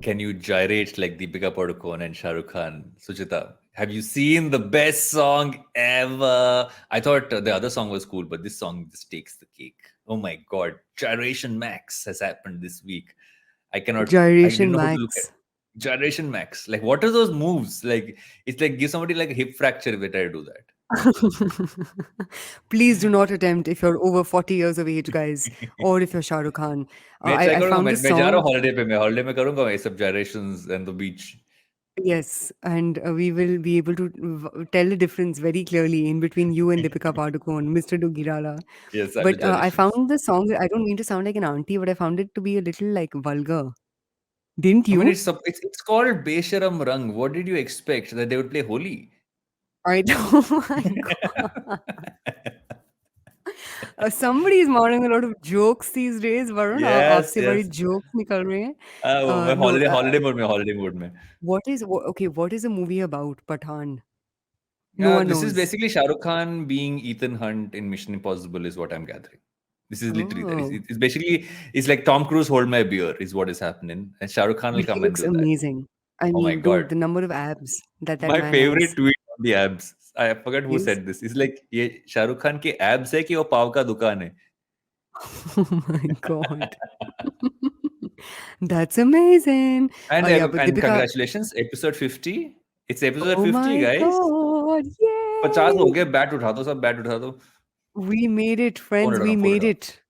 Can you gyrate like Deepika Padukone and Shah Rukh Khan? Suchita, have you seen the best song ever? I thought the other song was cool, but this song just takes the cake. Oh my god, Gyration Max has happened this week. I didn't Gyration know how to look at Max. Gyration Max. Like, what are those moves? Like, it's like give somebody like a hip fracture if they try to do that. Please do not attempt if you're over 40 years of age, guys, or if you're Shah Rukh Khan. मैं I, try I करूंगा found this मैं जा रहा song. हूँ holiday पे मैं holiday में करूंगा ये सब gyrations and the beach. Yes, and we will be able to tell the difference very clearly in between you and Deepika Padukone, Mr. Dugirala. Yes, I'll do But I gyrations. found the song, I don't mean to sound like an auntie, but I found it to be a little like vulgar. Didn't I mean, you? it's called Besharam Rang. What did you expect that they would play Holi? I oh my God. Somebody is mounting a lot of jokes these days, Varun. Yes, आपसे बड़ी yes. jokes निकल रहे हैं. वो मैं No, holiday mode में. okay, what is the movie about, Pathan? No one This is knows. basically Shah Rukh Khan being Ethan Hunt in Mission Impossible is what I'm gathering. This is literally that. Oh, It's basically it's like Tom Cruise hold my beer is what is happening, and Shah Rukh Khan will but he come and looks do that. amazing. I Oh my mean, dude, god, the number of abs that that my man favorite has tweet on the abs. I forgot who is, said this. It's like ये शाह रुख खान के abs है कि वो पाव का दुकान है. oh my God. That's amazing. Yeah, but And Deepika, congratulations, episode 50. It's episode oh 50, my guys. God, 50 हो yay! गए, बैट उठा दो सब, बैट उठा दो. We made it, phone friends. उठाओ, We फोन made उठाओ. it.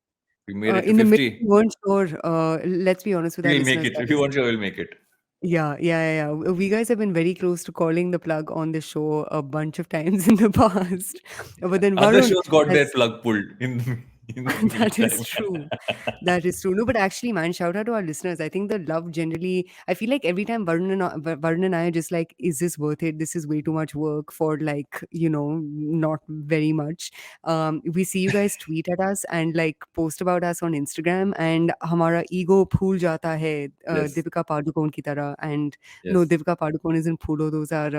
We made it to In the middle, 50. we weren't sure. Let's be honest with our We'll make listeners, it. If you guys. want to, we'll make it. Yeah. We guys have been very close to calling the plug on the show a bunch of times in the past. But then Other Varun shows got their has plug pulled in the that is meantime. true. That is true. No, but actually, man, shout out to our listeners. I think the love generally, I feel like every time Varun and I are just like, is this worth it? This is way too much work for like, not very much. We see you guys tweet at us and like post about us on Instagram, and हमारा ego फूल जाता है Yes, Deepika Padukone की तरह. And no, yes. Deepika Padukone isn't phoolo. Those are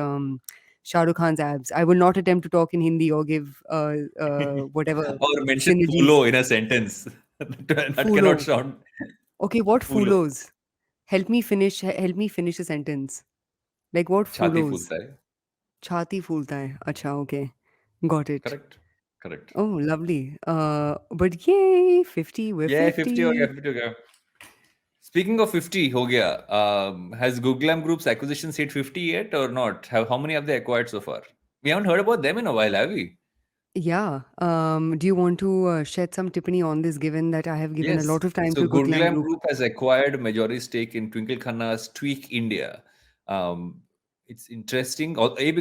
Shah Rukh Khan's abs. I will not attempt to talk in Hindi or give whatever Or mention synergies. fulo in a sentence. That cannot Fulo. sound Okay, what fulo. fulos? Help me finish a sentence. Like what छाती fulos? फूलता है. छाती फूलता है. Acha, okay. Got it. Correct. Correct. Oh, lovely. But yay, 50, we're Yeah, 50 हो गया, 50. 50 हो गया. Speaking of 50 हो गया, has Google Group's acquisitions hit 50 yet or not? How many have they acquired so far? We haven't heard about them in a while, have we? Yeah. Do you want to shed some tippany on this, given that I have given a Yes. lot of time So to Gurglam Gurglam Group? Group has acquired majority stake in Twinkle Khanna's Tweak India. Um, it's interesting,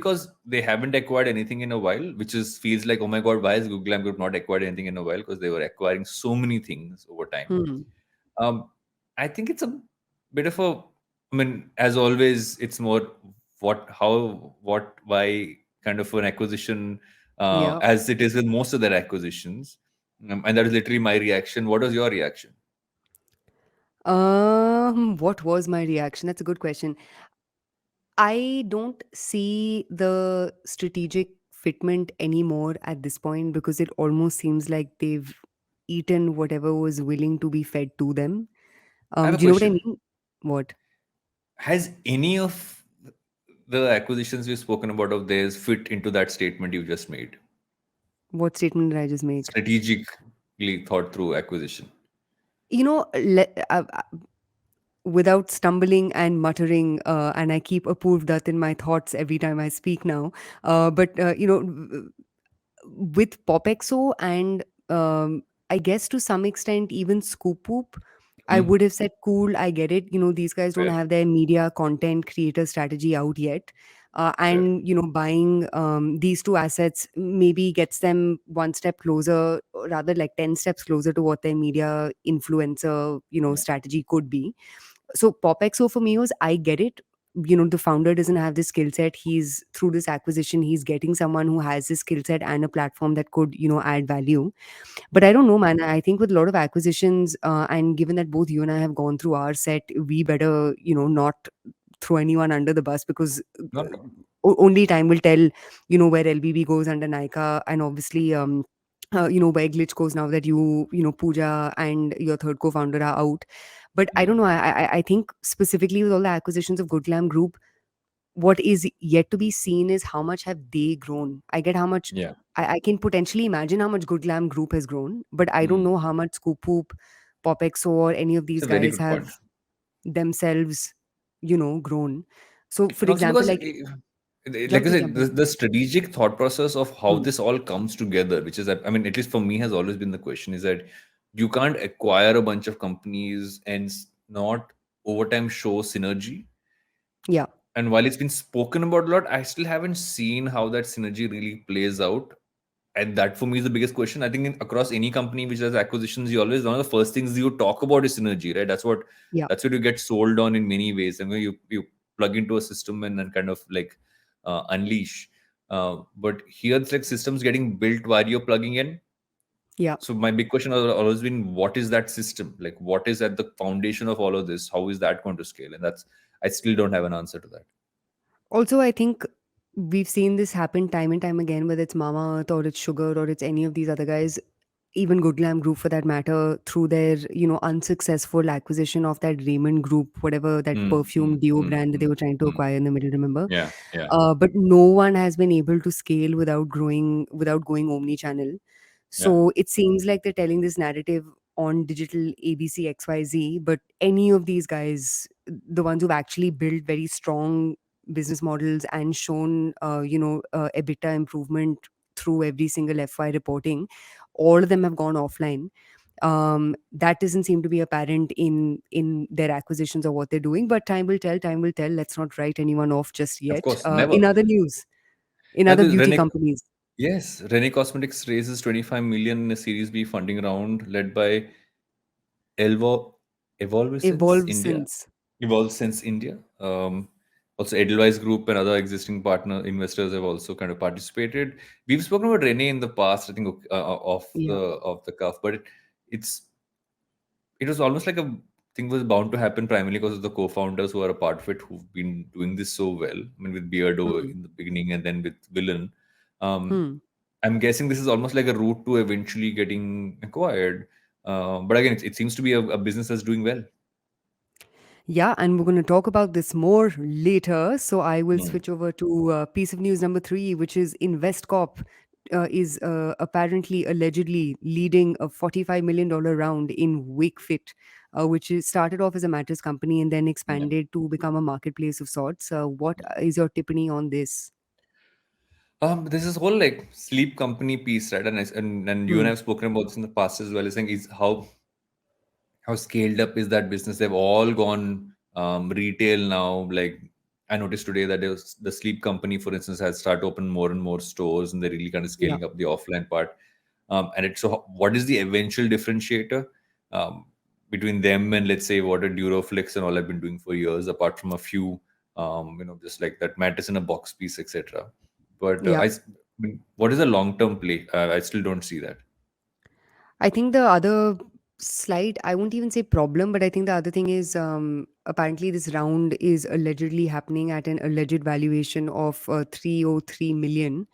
because they haven't acquired anything in a while, which feels like, oh my god, why has Gurglam Group not acquired anything in a while? Because they were acquiring so many things over time. Hmm. Um, I think it's a bit of a, I mean, as always, it's more why kind of an acquisition, Yeah. as it is with most of their acquisitions. And that is literally my reaction. What was your reaction? What was my reaction? That's a good question. I don't see the strategic fitment anymore at this point because it almost seems like they've eaten whatever was willing to be fed to them. I have a Do you know what I question. mean? What? Has any of the acquisitions we've spoken about of theirs fit into that statement you just made? What statement did I just make? Strategically thought through acquisition. You know, without stumbling and muttering, and I keep approved that in my thoughts every time I speak now. But with Popexo and I guess to some extent even Scoop Whoop, I Hmm. would have said, cool, I get it. These guys don't Fair, have their media content creator strategy out yet. fair. And buying these two assets maybe gets them one step closer, or rather like 10 steps closer to what their media influencer Yeah. strategy could be. So PopXO for me was, I get it. The founder doesn't have the skill set. He's through this acquisition, he's getting someone who has this skill set and a platform that could, add value. But I don't know, man. I think with a lot of acquisitions, and given that both you and I have gone through our set, we better, not throw anyone under the bus because No, no. only time will tell, where LBB goes under Nika. And obviously, where glitch goes now that Pooja and your third co-founder are out. But I don't know. Mm. I think specifically with all the acquisitions of Good Glam Group, what is yet to be seen is how much have they grown. I get how much. Yeah. I can potentially imagine how much Good Glam Group has grown, but I don't Mm. know how much Scoop Hoop, Popexo, or any of It's these a very guys good point. have themselves, grown. So, for And also example, because, like, yeah, like I please said, jump in. the strategic thought process of how Hmm. this all comes together, which is, I mean, at least for me, has always been the question is that you can't acquire a bunch of companies and not over time show synergy. Yeah, And while it's been spoken about a lot, I still haven't seen how that synergy really plays out. And that for me is the biggest question. I think across any company which does acquisitions, you always one of the first things you talk about is synergy, right? yeah, That's what you get sold on in many ways. And when you plug into a system and kind of like unleash. But here it's like systems getting built while you're plugging in. yeah. So my big question has always been, what is that system? Like, what is at the foundation of all of this? How is that going to scale? And that's I still don't have an answer to that. Also, I think we've seen this happen time and time again, whether it's Mama Earth or it's Sugar or it's any of these other guys, even Good Glam Group for that matter, through their, unsuccessful acquisition of that Raymond Group, whatever that Mm, perfume mm, deo mm, brand that they mm, were trying to mm. acquire in the middle, remember? Yeah, yeah, But no one has been able to scale without going omni-channel. yeah. So it seems like they're telling this narrative on digital ABC XYZ, but any of these guys, the ones who've actually built very strong business models and shown, EBITDA improvement through every single FY reporting, all of them have gone offline. That doesn't seem to be apparent in their acquisitions or what they're doing, but time will tell. Let's not write anyone off just Of yet. course, never. In other news, in Now, other the beauty Renee, companies, yes, Renee Cosmetics raises 25 million in a Series B funding round led by Elvo, Evolvescence evolve India, since. Evolvescence India. Also, Edelweiss Group and other existing partner investors have also kind of participated. We've spoken about Renee in the past, I think, Yeah, off the cuff, but it's it was almost like a thing was bound to happen primarily because of the co-founders who are a part of it who've been doing this so well. I mean, with Beardo hmm. in the beginning and then with Villain. Um, Hmm. I'm guessing this is almost like a route to eventually getting acquired. But again, it seems to be a business that's doing well. Yeah, and we're going to talk about this more later. So I will Mm. switch over to piece of news number three, which is InvestCorp is apparently, allegedly leading a $45 million round in WakeFit, which is started off as a mattress company and then Yeah. expanded to become a marketplace of sorts. What is your tippany on this? This is whole like sleep company piece, right? And you and I Hmm. have spoken about this in the past as well. Is saying is how scaled up is that business? They've all gone retail now. Like I noticed today that the sleep company, for instance, has started to open more and more stores, and they're really kind of Yeah. scaling up the offline part. And it's so what is the eventual differentiator um, between them and let's say what a Duroflex and all have been doing for years, apart from a few, just like that mattress in a box piece, etc. But Yeah. I mean, what is the long term play? I still don't see that. I think the other slight, I won't even say problem, but I think the other thing is apparently this round is allegedly happening at an alleged valuation of 303 million,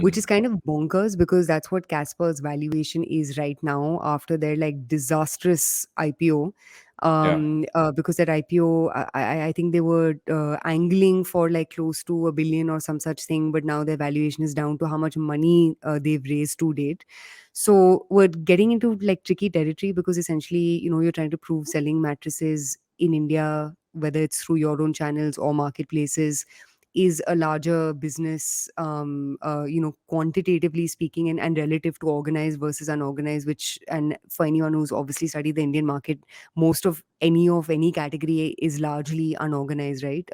which is Mm. kind of bonkers because that's what Casper's valuation is right now after their like disastrous IPO. Yeah. Because that IPO, I think they were angling for like close to a billion or some such thing, but now their valuation is down to how much money they've raised to date. So we're getting into like tricky territory because essentially, you're trying to prove selling mattresses in India, whether it's through your own channels or marketplaces, is a larger business, quantitatively speaking, and relative to organized versus unorganized, which, and for anyone who's obviously studied the Indian market, most of any category is largely unorganized, right?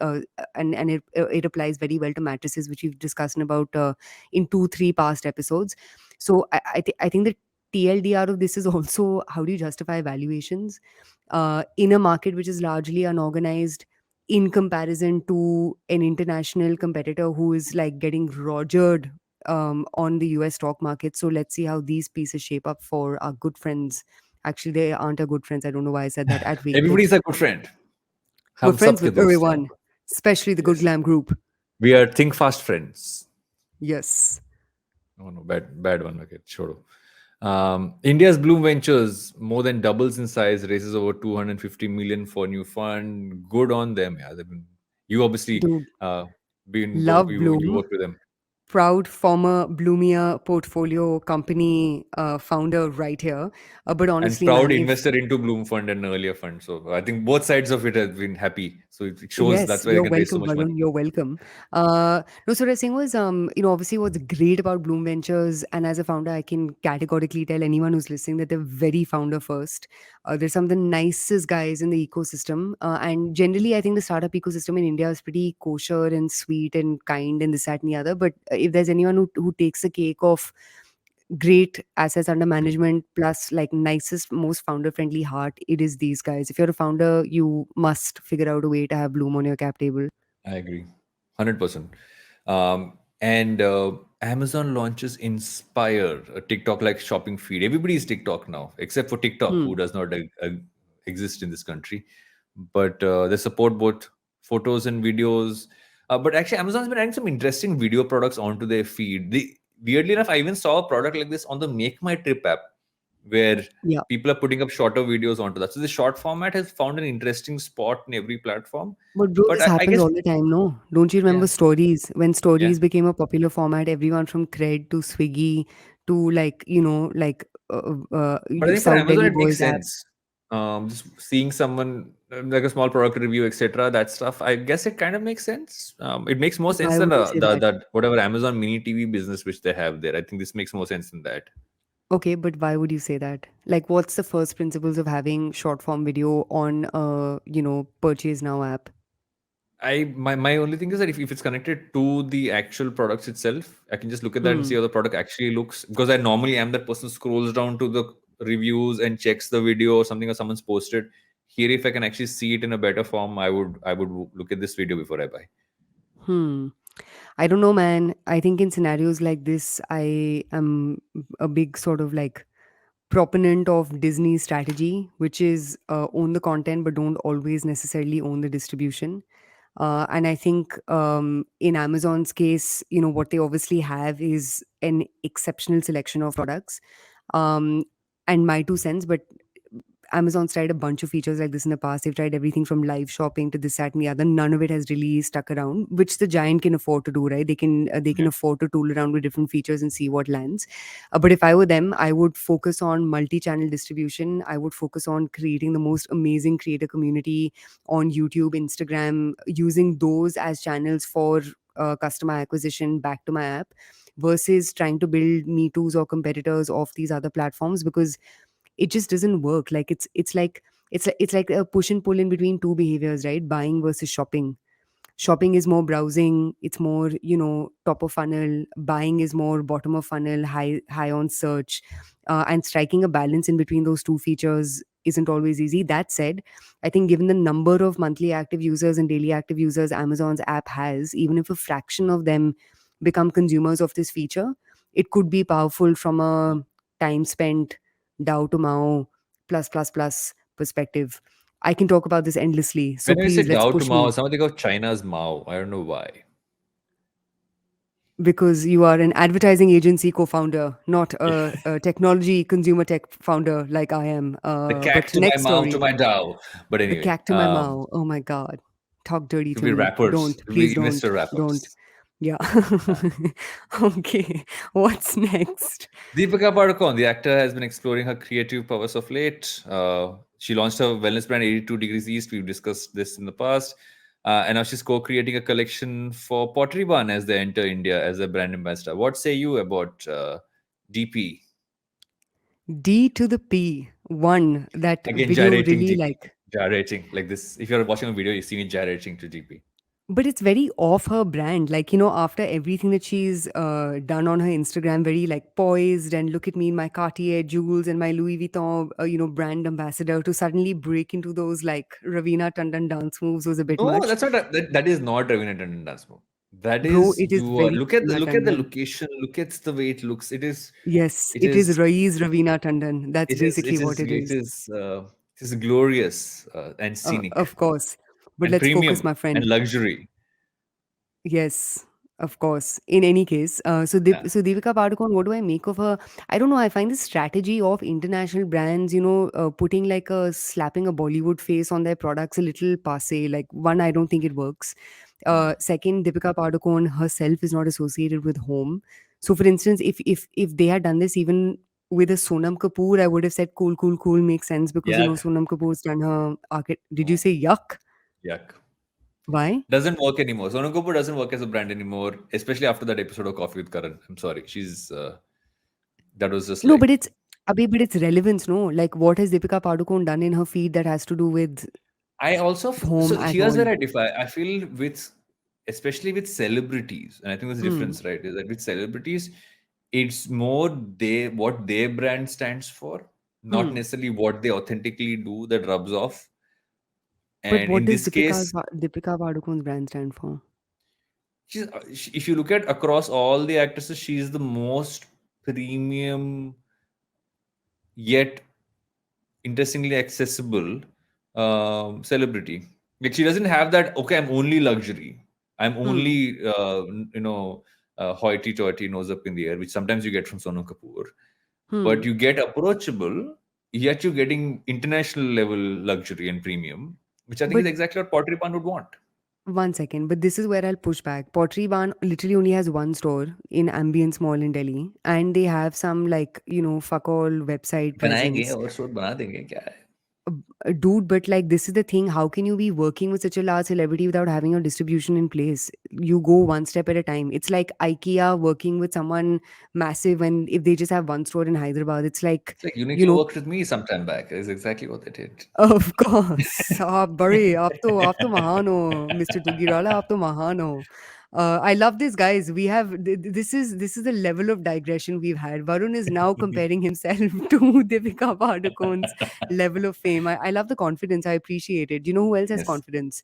And it applies very well to mattresses, which we've discussed in 2-3 past episodes. So I think the TLDR of this is also, how do you justify valuations in a market which is largely unorganized in comparison to an international competitor who is like getting rogered on the US stock market. So let's see how these pieces shape up for our good friends. Actually, they aren't our good friends. I don't know why I said that. At WakeFit, Everybody's a good friend. we're हम friends सबके with दोस्त हैं. everyone, especially the Good Yes. Glam Group. We are think fast friends. Yes. No, no, bad one. Okay, छोड़ो. India's Bloom Ventures more than doubles in size, raises over 250 million for new fund. Good on them. Yeah, you obviously Dude, been love you Bloom. work with them. Proud former Bloomia portfolio company founder right here. But And honestly, proud man, if investor into Bloom Fund and earlier fund. So I think both sides of it have been happy. So it shows yes, that's why they you're can raise so welcome, much money. Varun. You're welcome. No, so what I was saying was, obviously what's great about Bloom Ventures, and as a founder, I can categorically tell anyone who's listening that they're very founder first. There's some of the nicest guys in the ecosystem. And generally, I think the startup ecosystem in India is pretty kosher and sweet and kind and this, that, and the other. But if there's anyone who takes the cake of great assets under management plus like nicest most founder friendly heart, it is these guys. If you're a founder, you must figure out a way to have Bloom on your cap table. I agree, 100%. And Amazon launches Inspire, a TikTok-like shopping feed. Everybody's TikTok now, except for TikTok, Hmm. who does not exist in this country. But they support both photos and videos. But actually, Amazon's been adding some interesting video products onto their feed. Weirdly enough, I even saw a product like this on the Make My Trip app, where Yeah, people are putting up shorter videos onto that. So the short format has found an interesting spot in every platform. but bro, But this I happens guess, all the time, no? Don't you yeah. remember stories? When Yeah. stories became a popular format, everyone from Cred to Swiggy to like, But I think for South Amazon, Delhi it makes Boys app. sense. Just seeing someone like a small product review, etc. That stuff, I guess it kind of makes sense. It makes more sense Why than would you say the that? that whatever Amazon mini TV business which they have there. I think this makes more sense than that. Okay, but why would you say that? Like, what's the first principles of having short form video on Purchase Now app? My only thing is that if it's connected to the actual products itself, I can just look at that and see Hmm. how the product actually looks. Because I normally am that person who scrolls down to the reviews and checks the video or something or someone's posted. Here, if I can actually see it in a better form, I would look at this video before I buy. Hmm. I don't know, man. I think in scenarios like this, I am a big sort of like proponent of Disney's strategy, which is own the content but don't always necessarily own the distribution. And I think in Amazon's case, what they obviously have is an exceptional selection of products. Um, and my 2 cents, but Amazon's tried a bunch of features like this in the past. They've tried everything from live shopping to this, that, and the other. None of it has really stuck around, which the giant can afford to do, right? They can Yeah. afford to tool around with different features and see what lands. But if I were them, I would focus on multi-channel distribution. I would focus on creating the most amazing creator community on YouTube, Instagram, using those as channels for customer acquisition back to my app, versus trying to build me too's or competitors of these other platforms, because it just doesn't work. Like it's like a push and pull in between two behaviors, right? Buying versus shopping. Shopping is more browsing, it's more top of funnel. Buying is more bottom of funnel, high on search. And striking a balance in between those two features isn't always easy. That said, I think given the number of monthly active users and daily active users Amazon's app has, even if a fraction of them become consumers of this feature, it could be powerful from a time spent, DAO to MAO, plus plus plus perspective. I can talk about this endlessly, so When I say please let's Dao to push Mao, me. somebody think of China's Mao. I don't know why. Because you are an advertising agency co-founder, not a technology consumer tech founder like I am. The But cat to my next Mao to story, my Dao. But the anyway, cat to my mouth. Oh my God, talk dirty to to be me. rappers, Don't, to please be don't, investor don't. rappers. Yeah. Okay. What's next? Deepika Padukone, the actor, has been exploring her creative powers of late. She launched her wellness brand 82 Degrees East. We've discussed this in the past. And now she's co-creating a collection for Pottery Barn as they enter India as a brand ambassador. What say you about DP? D to the P. One that Again, video gyrating really DP. like. Gyrating like this. If you're watching a video, you see me gyrating to DP. But it's very off her brand. Like, after everything that she's done on her Instagram, very like poised and look at me in my Cartier jewels and my Louis Vuitton, brand ambassador, to suddenly break into those like Ravina Tandon dance moves was a bit No, much. that's not that is not Ravina Tandon dance move. That Bro, is it is you are very Ravina look at the Tandon. location, look at the way it looks. Yes, It it is is Raiz Ravina Tandon. That's basically what it is. it is glorious and scenic Of course. But and let's focus, premium my and friend. luxury. Yes. Of course. In any case, Yeah. so Devika Padukone, what do I make of her? I don't know. I find this strategy of international brands, putting like a slapping a Bollywood face on their products a little passe. Like one, I don't think it works. Hmm. Second, Deepika Padukone herself is not associated with home. So, for instance, if they had done this even with a Sonam Kapoor, I would have said cool, cool, cool makes sense because Yuck. Sonam Kapoor's done her Did you No. say yuck? Yuck. Why? Doesn't work anymore. Sonam Kapoor doesn't work as a brand anymore, especially after that episode of Coffee with Karan. I'm sorry. She's that was just No, like. but it's relevance, no? Like, what has Deepika Padukone done in her feed that has to do with I also home so at here's all? where I defy. I feel with especially with celebrities, and I think there's a Hmm. difference, right? Is that with celebrities, it's more what their brand stands for, not Hmm. necessarily what they authentically do that rubs off. But And what in does this case, Deepika Padukone's brand stand for? if you look at across all the actresses, she's the most premium yet interestingly accessible celebrity. Like she doesn't have that. Okay, I'm only luxury. I'm Hmm. only hoity-toity nose up in the air, which sometimes you get from Sonu Kapoor. But Hmm. you get approachable, yet you're getting international level luxury and premium, which I think is But exactly what Pottery Barn would want. one second, but this is where I'll push back. Pottery Barn literally only has one store in Ambience Mall in Delhi, and they have some like, fuck all website बनाएंगे presence. और शोध बना देंगे क्या है? Dude, but like this is the thing. How can you be working with such a large celebrity without having a distribution in place? You go one step at a time. It's like IKEA working with someone massive, and if they just have one store in Hyderabad, it's like, It's like you Uniqlo know, worked with me sometime back. Is exactly what they did. of course. आप तो महान हो, Mr. Tugirala, आप तो महान हो. I love this, guys. We have this is the level of digression we've had. Varun is now comparing himself to Deepika Padukone's level of fame. I love the confidence. I appreciate it. Do you know who else has Yes. confidence?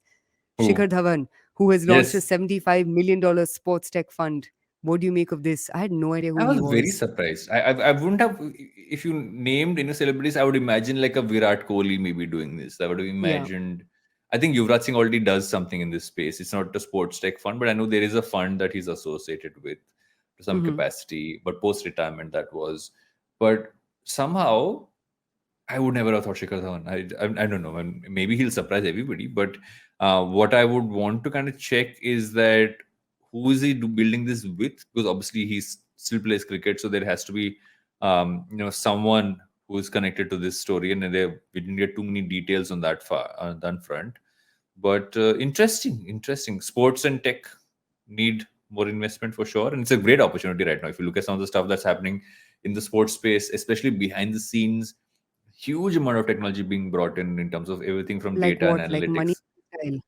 Shikhar Who? Dhawan, who has launched a Yes. $75 million sports tech fund. What do you make of this? I had no idea who I he was very was. surprised. I wouldn't have if you named any celebrities. I would imagine like a Virat Kohli maybe doing this. I would have Yeah. imagined. I think Yuvraj Singh already does something in this space. It's not a sports tech fund, but I know there is a fund that he's associated with to some Hmm. capacity. But post retirement, that was. But somehow I would never have thought Shikhar Dhawan. I don't know. Maybe he'll surprise everybody. But what I would want to kind of check is that who is he building this with? Because obviously he still plays cricket, so there has to be someone who is connected to this story. And we didn't get too many details on that front. But interesting. Sports and tech need more investment for sure, and it's a great opportunity right now. If you look at some of the stuff that's happening in the sports space, especially behind the scenes, huge amount of technology being brought in terms of everything from Like data and what? Like money analytics. style.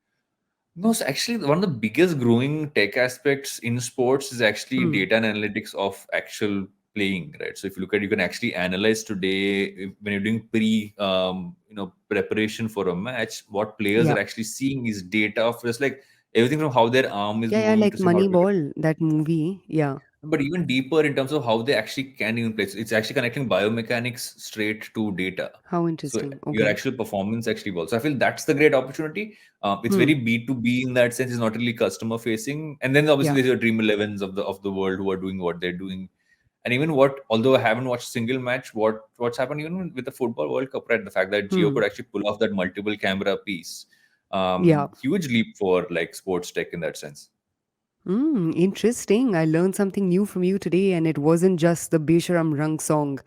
No, so actually, one of the biggest growing tech aspects in sports is actually Hmm. data and analytics of actual playing, right? So if you look at, you can actually analyze today when you're doing preparation for a match, what players Yeah. are actually seeing is data of just like everything from how their arm is Yeah, yeah, moving like to seeing how to Moneyball, that movie. Yeah. but even deeper in terms of how they actually can even play. It's actually connecting biomechanics straight to data. How So interesting. your Okay. actual performance actually evolves. So I feel that's the great opportunity. It's Hmm. very B2B in that sense. It's not really customer facing. And then obviously Yeah. there's your Dream Elevens of the world who are doing what they're doing. And even what, although I haven't watched a single match, what's happened even with the football World Cup, right? The fact that Geo Hmm. could actually pull off that multiple camera piece, Yeah. huge leap for like sports tech in that sense. Interesting. I learned something new from you today, and it wasn't just the Besharam Rang song.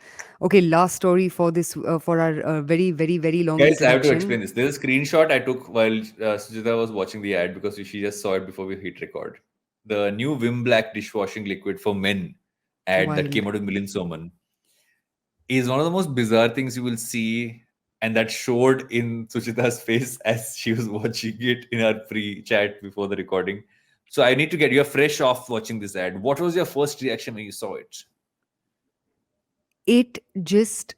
Okay, last story for this for our very, very, very long Guys, I have to explain introduction. this. There's a screenshot I took while Sujita was watching the ad because she just saw it before we hit record. The new Vim Black dishwashing liquid for men ad that came Wild. out with Milind Soman is one of the most bizarre things you will see, and that showed in Suchita's face as she was watching it in our pre-chat before the recording. So I need to get you fresh off watching this ad. What was your first reaction when you saw it? It just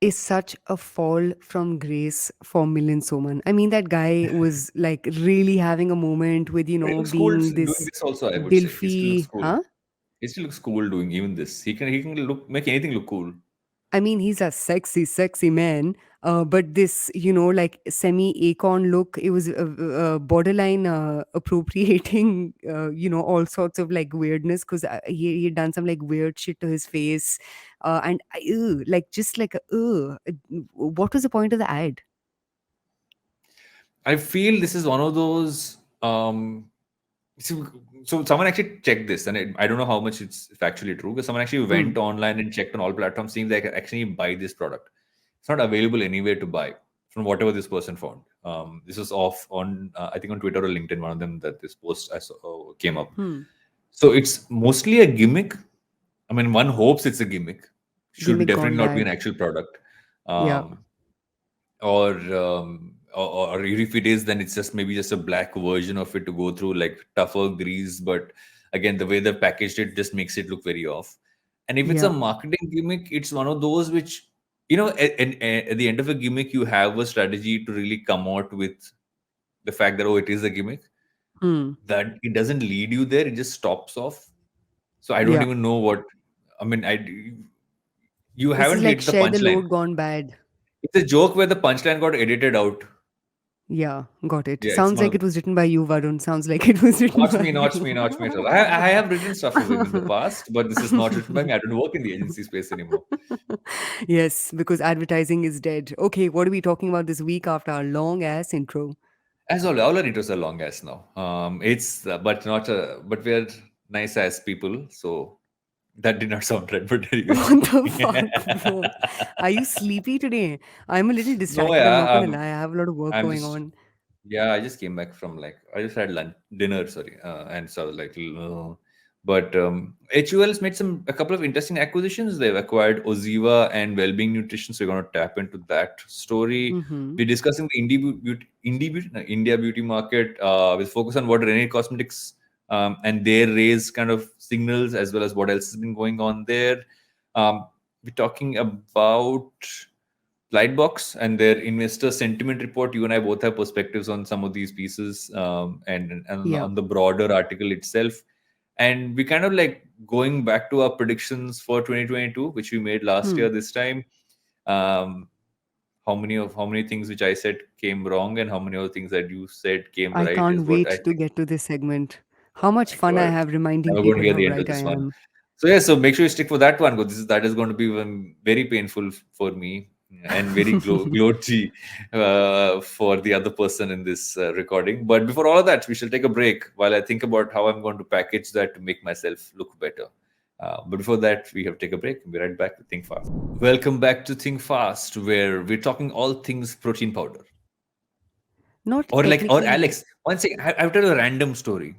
is such a fall from grace for Milind Soman. I mean, that guy was like really having a moment with, But he looks cool being doing this this also, I would say. He still looks Dilfi, cool. huh? He still looks cool doing even this. He can make anything look cool. I mean, he's a sexy, sexy man. But this, like semi Akon look, it was borderline appropriating, all sorts of like weirdness because he had done some like weird shit to his face. And ew, like just like, what was the point of the ad? I feel this is one of those. So, so someone actually checked this, and I don't know how much it's factually true, because someone actually Hmm. went online and checked on all platforms, seeing they can actually buy this product. It's not available anywhere to buy from whatever this person found. This was off on, I think, on Twitter or LinkedIn, one of them, that this post I saw, came up. Hmm. So it's mostly a gimmick. I mean, one hopes it's a gimmick. Should Gimmick definitely gone not be an bad. actual product. Yeah. Um, or if it is, then it's just maybe just a black version of it to go through like tougher grease. But again, the way they packaged it just makes it look very off. And if it's a Yeah. marketing gimmick, it's one of those which, at the end of a gimmick, you have a strategy to really come out with the fact that, oh, it is a gimmick. Hmm. That it doesn't lead you there, it just stops off. So I don't Yeah. even know what. I mean, you This is haven't like hit the share the punchline. load gone bad. It's a joke where the punchline got edited out. Yeah, got it. Yeah, it's Sounds one like of it was written by you, Varun. Sounds like it was written Not by me, not me, you. not me at all. I have written stuff for Vim in the past, but this is not written by me. I don't work in the agency space anymore. Yes, because advertising is dead. Okay, what are we talking about this week after our long ass intro? As all our intros are long as now. It's but not but we're nice as people, so that did not sound right. But anyways, What the fuck, bro? Are you sleepy today? I'm a little no, distracted. I'm yeah, not gonna lie. I have a lot of work I'm going just on. Yeah, I just came back from like I just had lunch, dinner, sorry, and so I was like, but HUL's made a couple of interesting acquisitions. They've acquired Oziva and WellBeing Nutrition, so we're going to tap into that story. Mm-hmm. We're discussing the India beauty market with focus on what Renee Cosmetics and their raise kind of signals, as well as what else has been going on there. We're talking about Lightbox and their investor sentiment report. You and I both have perspectives on some of these pieces, and Yeah. on the broader article itself. And we kind of like going back to our predictions for 2022, which we made last Hmm. year this time. Um, how many things which I said came wrong, and how many other things that you said came I right, is can't what wait I to think. get to this segment. How much My fun I God, have reminding never going to people hear how the end of right I this one. am. So yeah, so make sure you stick for that one, because that is going to be one very painful for me, and very gloaty for the other person in this recording. But before all of that, we shall take a break while I think about how I'm going to package that to make myself look better. But before that, we have to take a break. We'll be right back to Think Fast. Welcome back to Think Fast, where we're talking all things protein powder. Not Or technically, Alex, one second, I've told a random story.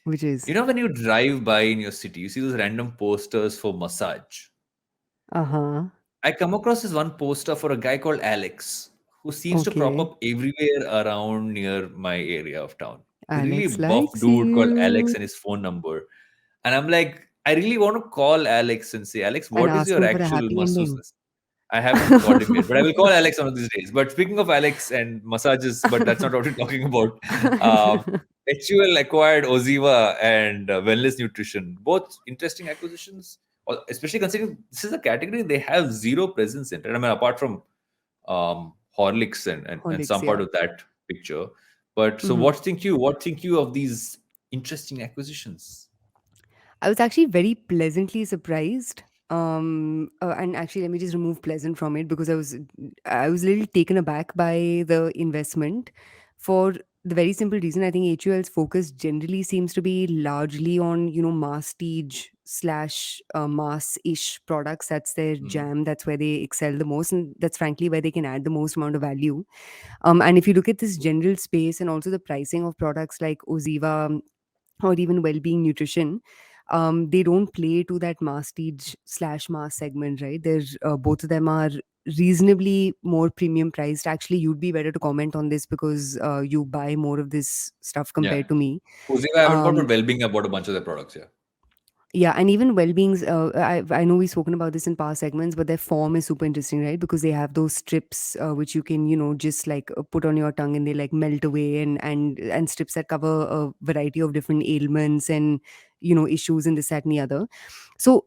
which is, You know, when you drive by in your city, you see those random posters for massage. uh huh. I come across this one poster for a guy called Alex, who seems to crop Okay. up everywhere around near my area of town. A really Alex buff likes dude called Alex, you. and his phone number. And I'm like, I really want to call Alex and say, Alex, And what is ask your him for a actual happy ending. masseuse? I haven't called him yet, but I will call Alex one of these days. But speaking of Alex and massages, but that's not what we're talking about. Um, HUL acquired Oziva and Wellness Nutrition, both interesting acquisitions, especially considering this is a category they have zero presence in. Right? I mean, apart from Horlicks and Horlicks, some part yeah. of that picture. But so, Mhm. what think you? What think you of these interesting acquisitions? I was actually very pleasantly surprised. And actually, let me just remove pleasant from it because I was a little taken aback by the investment for the very simple reason. I think HUL's focus generally seems to be largely on masstige slash mass-ish products. That's their Mm, jam. That's where they excel the most, and that's frankly where they can add the most amount of value. And if you look at this general space and also the pricing of products like Oziva or even well-being nutrition, they don't play to that masstige slash mass segment, right? There's both of them are reasonably more premium priced. Actually, you'd be better to comment on this because you buy more of this stuff yeah. compared to me. Oziva I haven't bought, but um, Wellbeing I bought a bunch of their products. Yeah. yeah, and even well-beings, I know we've spoken about this in past segments, but their form is super interesting, right? Because they have those strips which you can just like put on your tongue and they like melt away, and strips that cover a variety of different ailments and issues and this, that, and the other. So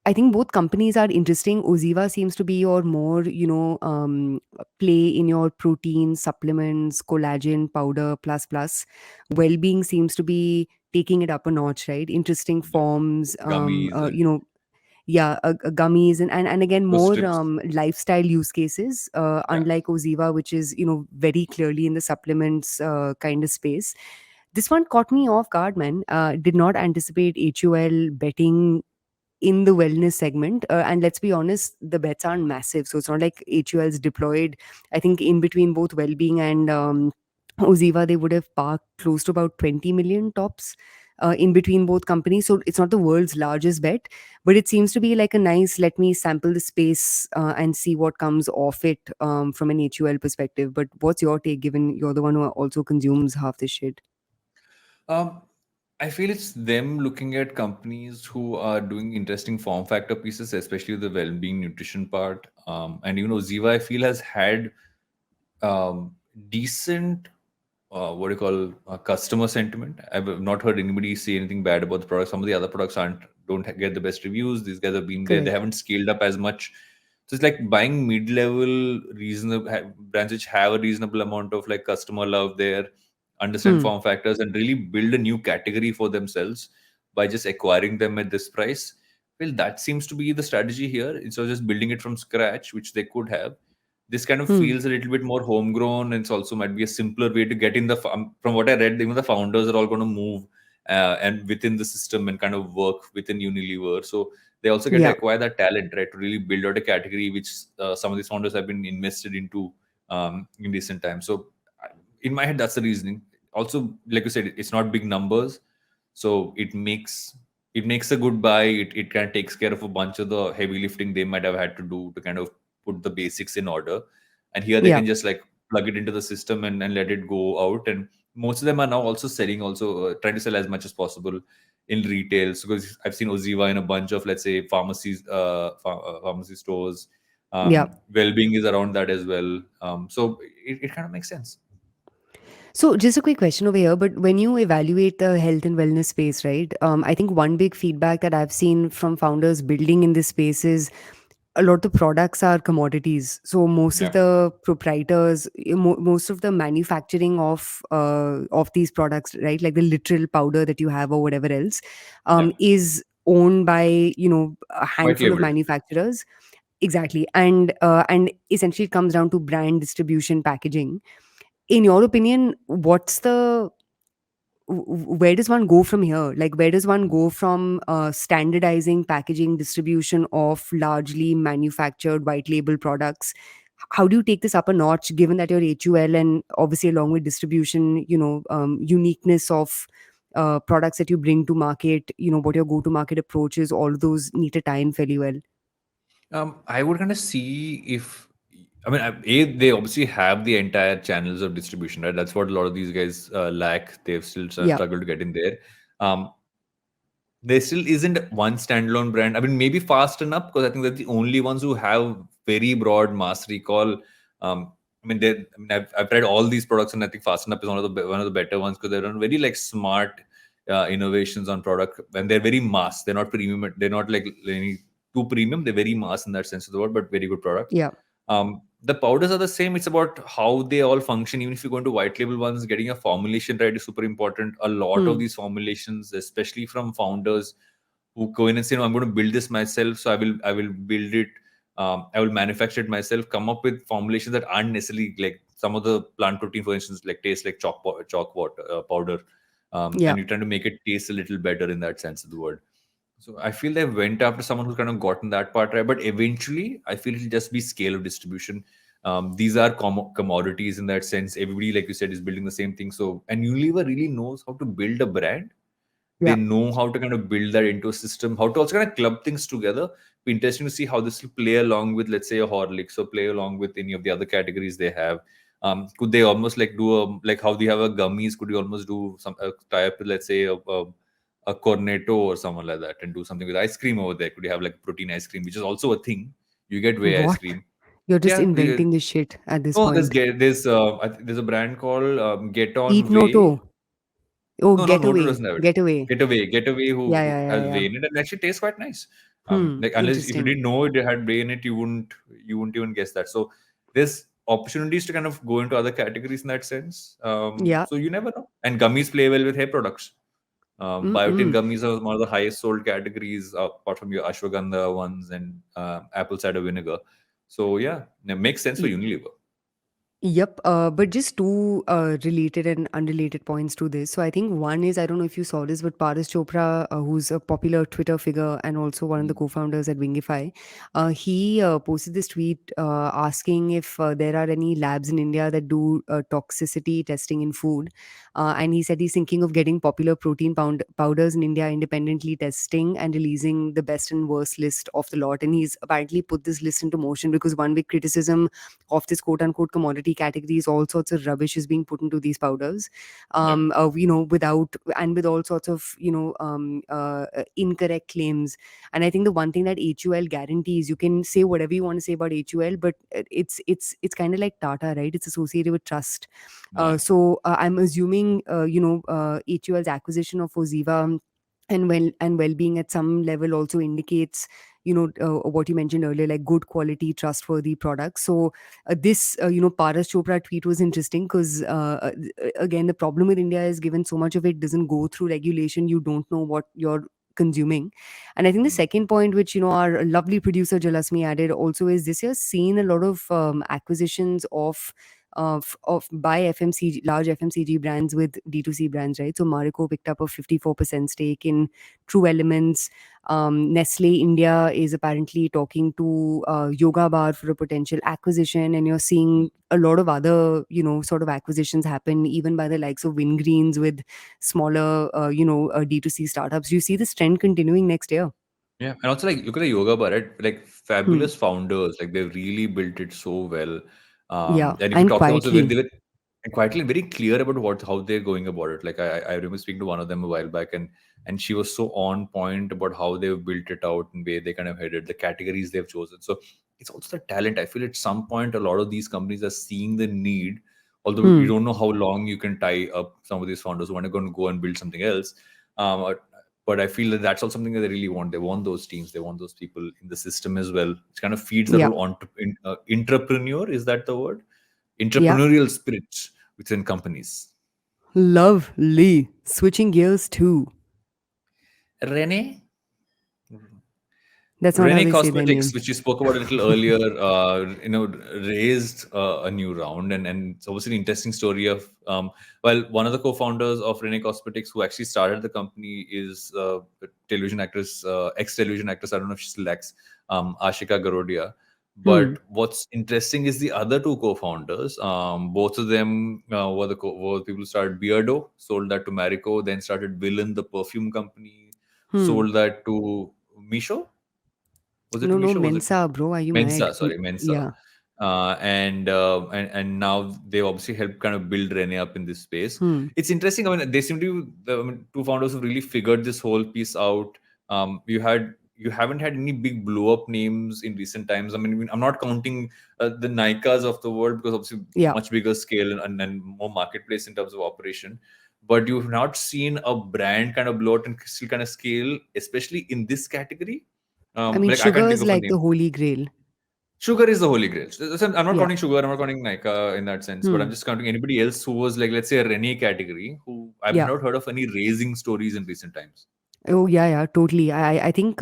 I think both companies are interesting. Oziva seems to be your more, play in your protein, supplements, collagen, powder, plus, plus. Well-being seems to be taking it up a notch, right? Interesting Yeah. forms, Gummies and yeah, gummies and again those more strips. lifestyle use cases, Yeah. unlike Oziva, which is very clearly in the supplements kind of space. This one caught me off guard, man. Did not anticipate HUL betting in the wellness segment. And let's be honest, the bets aren't massive. So it's not like HUL's deployed. I think in between both Wellbeing and Oziva, they would have parked close to about 20 million tops. In between both companies. So it's not the world's largest bet, but it seems to be like a nice, let me sample the space and see what comes off it from an HUL perspective. But what's your take, given you're the one who also consumes half this shit? Um, I feel it's them looking at companies who are doing interesting form factor pieces, especially the well-being nutrition part. And Ziva, I feel, has had decent what do you call customer sentiment. I've not heard anybody say anything bad about the product. Some of the other products don't get the best reviews. These guys have been there. They Correct. haven't scaled up as much. So it's like buying mid-level reasonable brands which have a reasonable amount of like customer love there, understand Hmm. form factors, and really build a new category for themselves by just acquiring them at this price. Well, that seems to be the strategy here. Instead of just building it from scratch, which they could have, this kind of Hmm. feels a little bit more homegrown, and it's also might be a simpler way to get in the from what I read, even the founders are all going to move and within the system and kind of work within Unilever, so they also get to Yeah. acquire that talent, right, to really build out a category which some of these founders have been invested into in recent times. So in my head, that's the reasoning. Also, like you said, it's not big numbers, so it makes a good buy. It kind of takes care of a bunch of the heavy lifting they might have had to do to kind of put the basics in order, and here they Yeah. can just like plug it into the system and let it go out. And most of them are now also selling, also trying to sell as much as possible in retail. So because I've seen Oziva in a bunch of, let's say, pharmacies, pharmacy stores. Yeah. Well-being is around that as well. So it kind of makes sense. So, just a quick question over here, but when you evaluate the health and wellness space, right? I think one big feedback that I've seen from founders building in this space is a lot of the products are commodities. So most of Yeah, the proprietors, most of the manufacturing of these products, right, like the literal powder that you have or whatever else, yeah, is owned by a white handful of labeled. manufacturers. Exactly, and essentially it comes down to brand distribution, packaging. In your opinion, where does one go from here? Like, where does one go from standardizing packaging distribution of largely manufactured white label products? How do you take this up a notch, given that your HUL and obviously along with distribution, uniqueness of products that you bring to market, what your go to market approach is, all of those need to tie in fairly well. I would kind of see if, I mean, they obviously have the entire channels of distribution, right? That's what a lot of these guys lack. They've still Yeah, struggled to get in there. Um, there still isn't one standalone brand. I mean, maybe fast enough because I think they're the only ones who have very broad mass recall. I've tried all these products, and I think Fast Enough is one of the better ones because they're done very like smart innovations on product, and they're very mass. They're not premium. They're not like any too premium. They're very mass in that sense of the word, but very good product. yeah, The powders are the same. It's about how they all function. Even if you go into white label ones, getting a formulation right is super important. A lot of hmm, these formulations, especially from founders who go in and say, "No, I'm going to build this myself. So I will build it. I will manufacture it myself." Come up with formulations that aren't necessarily like some of the plant protein, for instance, like taste like chalk water powder, yeah, and you're trying to make it taste a little better in that sense of the word. So I feel they went after someone who's kind of gotten that part right, but eventually I feel it'll just be scale of distribution. These are commodities in that sense. Everybody, like you said, is building the same thing. So, and Unilever really knows how to build a brand. They yeah, know how to kind of build that into a system, how to also kind of club things together. Be interesting to see how this will play along with, let's say, a Horlicks, or play along with any of the other categories they have. Could they almost like do a, like how they have a gummies? Could you almost do some tie up with, let's say, a cornetto or someone like that, and do something with ice cream over there? Could you have like protein ice cream, which is also a thing? You get whey ice what? cream. You're just Yeah. inventing this shit at this No, point. there's a brand called Get Eat On Noto. Whey. Oh, No, no, Noto getaway, doesn't have it. getaway. Get away Yeah, who yeah, yeah, has yeah. whey in it, and actually tastes quite nice. Like unless if you Interesting. didn't know it had brain in it, you wouldn't even guess that. So there's opportunities to kind of go into other categories in that sense. Yeah. So you never know. And gummies play well with hair products. Biotin Mm-mm. gummies are one of the highest sold categories, apart from your ashwagandha ones and apple cider vinegar. So yeah, it makes sense for Unilever. Yep, but just two related and unrelated points to this. So I think one is, I don't know if you saw this, but Paras Chopra, who's a popular Twitter figure and also one of the Mm. co-founders at Wingify, he posted this tweet asking if there are any labs in India that do toxicity testing in food. And he said he's thinking of getting popular protein powders in India independently testing and releasing the best and worst list of the lot. And he's apparently put this list into motion because one big criticism of this quote unquote commodity categories, all sorts of rubbish is being put into these powders, Yeah. without and with all sorts of incorrect claims. And I think the one thing that HUL guarantees, you can say whatever you want to say about HUL, but it's kind of like Tata, right? It's associated with trust. Yeah. So I'm assuming HUL's acquisition of Oziva and well-being at some level also indicates, what you mentioned earlier, like good quality trustworthy products. So this Paras Chopra tweet was interesting because again, the problem with India is, given so much of it doesn't go through regulation, you don't know what you're consuming. And I think the Mm. second point, which our lovely producer Jalasmi added also, is this year's seen a lot of acquisitions of by FMCG, large FMCG brands with D2C brands, right? So Marico picked up a 54% stake in True Elements. Nestle India is apparently talking to Yoga Bar for a potential acquisition, and you're Mm. seeing a lot of other, sort of acquisitions happen, even by the likes of Wingreens with smaller, D2C startups. Do you see this trend continuing next year? Yeah, and also like look at the yoga bar, right? Like Hmm. fabulous founders, like they've really built it so well. Yeah, And if you and talk to them also, quietly. they were and quietly very clear about how they're going about it. Like I remember speaking to one of them a while back, and she was so on point about how they've built it out and where they kind of headed, the categories they've chosen. So it's also the talent. I feel at some point a lot of these companies are seeing the need, although you Hmm. don't know how long you can tie up some of these founders who are going to go and build something else. Um, but I feel that that's also something that they really want. They want those teams. They want those people in the system as well. It kind of feeds that Yeah. whole entrepreneur. Is that the word? Yeah. Entrepreneurial spirit within companies. Lovely. Switching gears too. Renee? That's not how Renee they say their Cosmetics, name. which you spoke about a little earlier, raised a new round, and it's obviously an interesting story of well, one of the co-founders of Renee Cosmetics, who actually started the company, is television actress, ex-television actress. I don't know if she still acts, Ashika Garodia. Hmm. But what's interesting is the other two co-founders. Both of them were the people who started Beardo, sold that to Marico, then started Villain, the perfume company, Hmm. sold that to Misho. Was it to No, no, Misha? Was it Mensa, bro. Are you mad? Mensa? Sorry, Mensa. Yeah. And now they obviously helped kind of build Rene up in this space. Hmm. It's interesting. I mean, they seem to be two founders who really figured this whole piece out. You haven't had any big blow up names in recent times. I mean, I'm not counting the Nikas of the world, because obviously Yeah. much bigger scale and more marketplace in terms of operation. But you've not seen a brand kind of blow out and still kind of scale, especially in this category. I mean, Like I can't sugar think is of a like the name. holy grail. Sugar is the holy grail. So I'm not Yeah. counting sugar. I'm not counting Nika in that sense. But I'm Hmm. just counting anybody else who was like, let's say, a Rene category, who I've Yeah. not heard of any raising stories in recent times. Oh yeah, yeah, totally. I think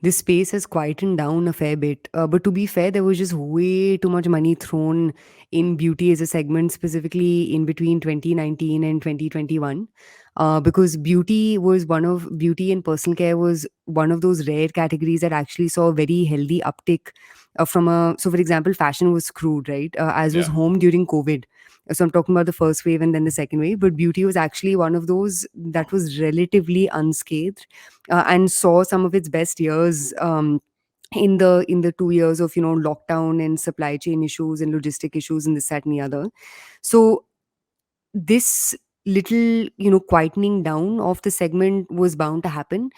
this space has quietened down a fair bit. But to be fair, there was just way too much money thrown in beauty as a segment, specifically in between 2019 and 2021. Because beauty and personal care was one of those rare categories that actually saw a very healthy uptick so for example, fashion was screwed, right? As was Yeah. home during COVID. So I'm talking about the first wave and then the second wave, but beauty was actually one of those that was relatively unscathed, and saw some of its best years in the 2 years of lockdown and supply chain issues and logistic issues and this, that, and the other. So this little quietening down of the segment was bound to happen.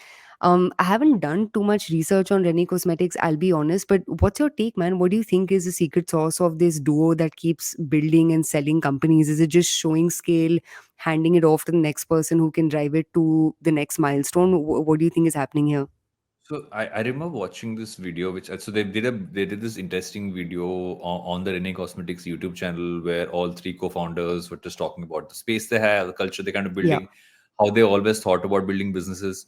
I haven't done too much research on Renee Cosmetics, I'll be honest, but what's your take, man? What do you think is the secret sauce of this duo that keeps building and selling companies? Is it just showing scale, handing it off to the next person who can drive it to the next milestone? What do you think is happening here? So I remember watching this video, which so they did this interesting video on the Renee Cosmetics YouTube channel where all three co-founders were just talking about the space they have, the culture they kind of Yeah. building, how they always thought about building businesses.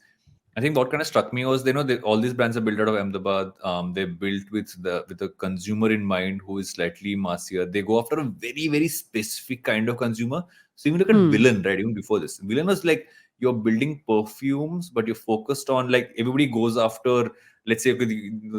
I think what kind of struck me was, all these brands are built out of Ahmedabad. They're built with the consumer in mind, who is slightly massier. They go after a very specific kind of consumer. So even look at Hmm. Villain, right? Even before this, Villain was like, you're building perfumes, but you're focused on, like, everybody goes after, let's say, with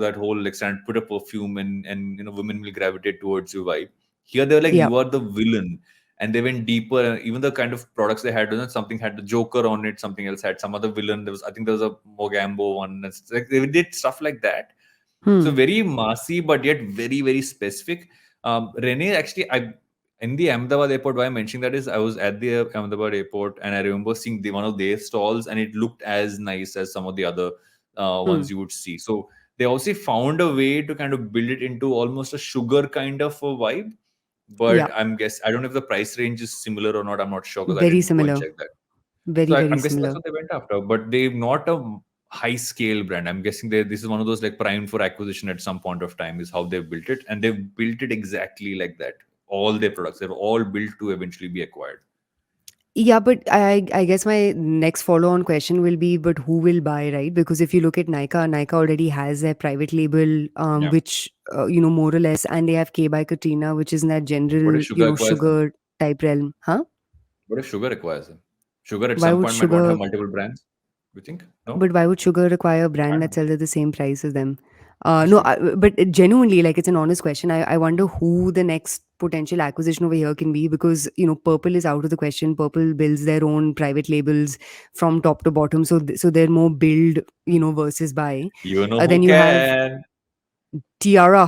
that whole like stand, put a perfume and women will gravitate towards you vibe. Here they're like, Yeah. you are the villain, and they went deeper. Even the kind of products they had, something had the Joker on it, something else had some other villain. I think there was a Mogambo one. It's like they did stuff like that. So Hmm. very massy, but yet very specific. Renee, actually, I in the Ahmedabad airport. Why I'm mentioning that is, I was at the Ahmedabad airport and I remember seeing one of their stalls, and it looked as nice as some of the other Hmm. ones you would see. So they also found a way to kind of build it into almost a sugar kind of a vibe. But Yeah. I don't know if the price range is similar or not. I'm not sure because I Very didn't go and similar. check that. So Very I'm guessing that's similar. what they went after. But they're not a high scale brand. I'm guessing this is one of those like primed for acquisition at some point of time, is how they've built it, and they've built it exactly like that. All their products, they're all built to eventually be acquired. Yeah, but I guess my next follow on question will be, but who will buy, right? Because if you look at Nika already has their private label, Yeah. which more or less, and they have K by Katrina, which is in that What general, if Sugar acquires them? sugar type realm, huh? What if Sugar acquires them? Sugar at Why some would point might want to have sugar? multiple brands. You think? No? But why would sugar require a I brand don't that know. sells at the same price as them? No, Interesting. but genuinely, like it's an honest question. I wonder who the next potential acquisition over here can be, because Purple is out of the question. Purple builds their own private labels from top to bottom, so so they're more build versus buy. You know who Then you have can? Tiara,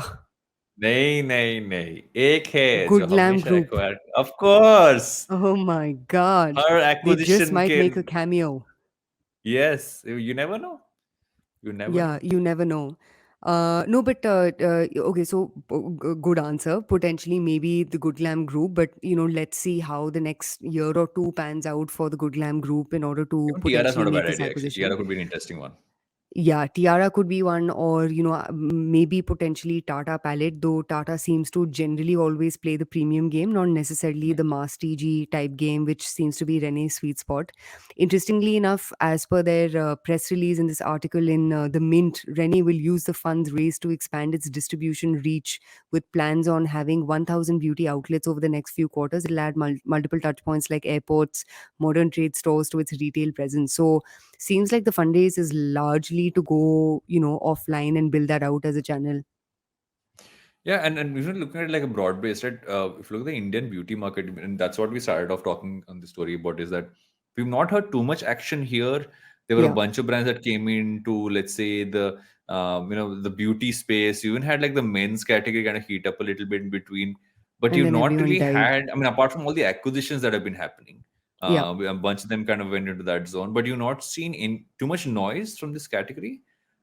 नहीं नहीं नहीं एक है जो Good Glam हमेशा Group. Acquire of course Oh my God, हर they just acquisition might के make a cameo. Yes you never know you never Yeah, no you never know. No, but okay, so good answer. Potentially, maybe the Good Glam Group, but let's see how the next year or two pans out for the Good Glam Group in order to even Tiara is potentially not a make bad this idea actually. acquisition. Tiara could be an interesting one. Yeah, Tiara could be one, or maybe potentially Tata Palette, though Tata seems to generally always play the premium game, not necessarily the mass TG type game, which seems to be Renee's sweet spot. Interestingly enough, as per their press release in this article in The Mint, Renee will use the funds raised to expand its distribution reach, with plans on having 1,000 beauty outlets over the next few quarters. It'll add multiple touch points like airports, modern trade stores to its retail presence. So seems like the fundraise is largely to go offline and build that out as a channel. Yeah, and if you're looking at like a broad base, right? If you look at the Indian beauty market, and that's what we started off talking on the story about, is that we've not heard too much action here. There were a Yeah, bunch of brands that came into, let's say, the the beauty space. You even had like the men's category kind of heat up a little bit in between, but and you've then not everyone really died. had. I mean, apart from all the acquisitions that have been happening, Yeah. a bunch of them kind of went into that zone. But you've not seen in too much noise from this category,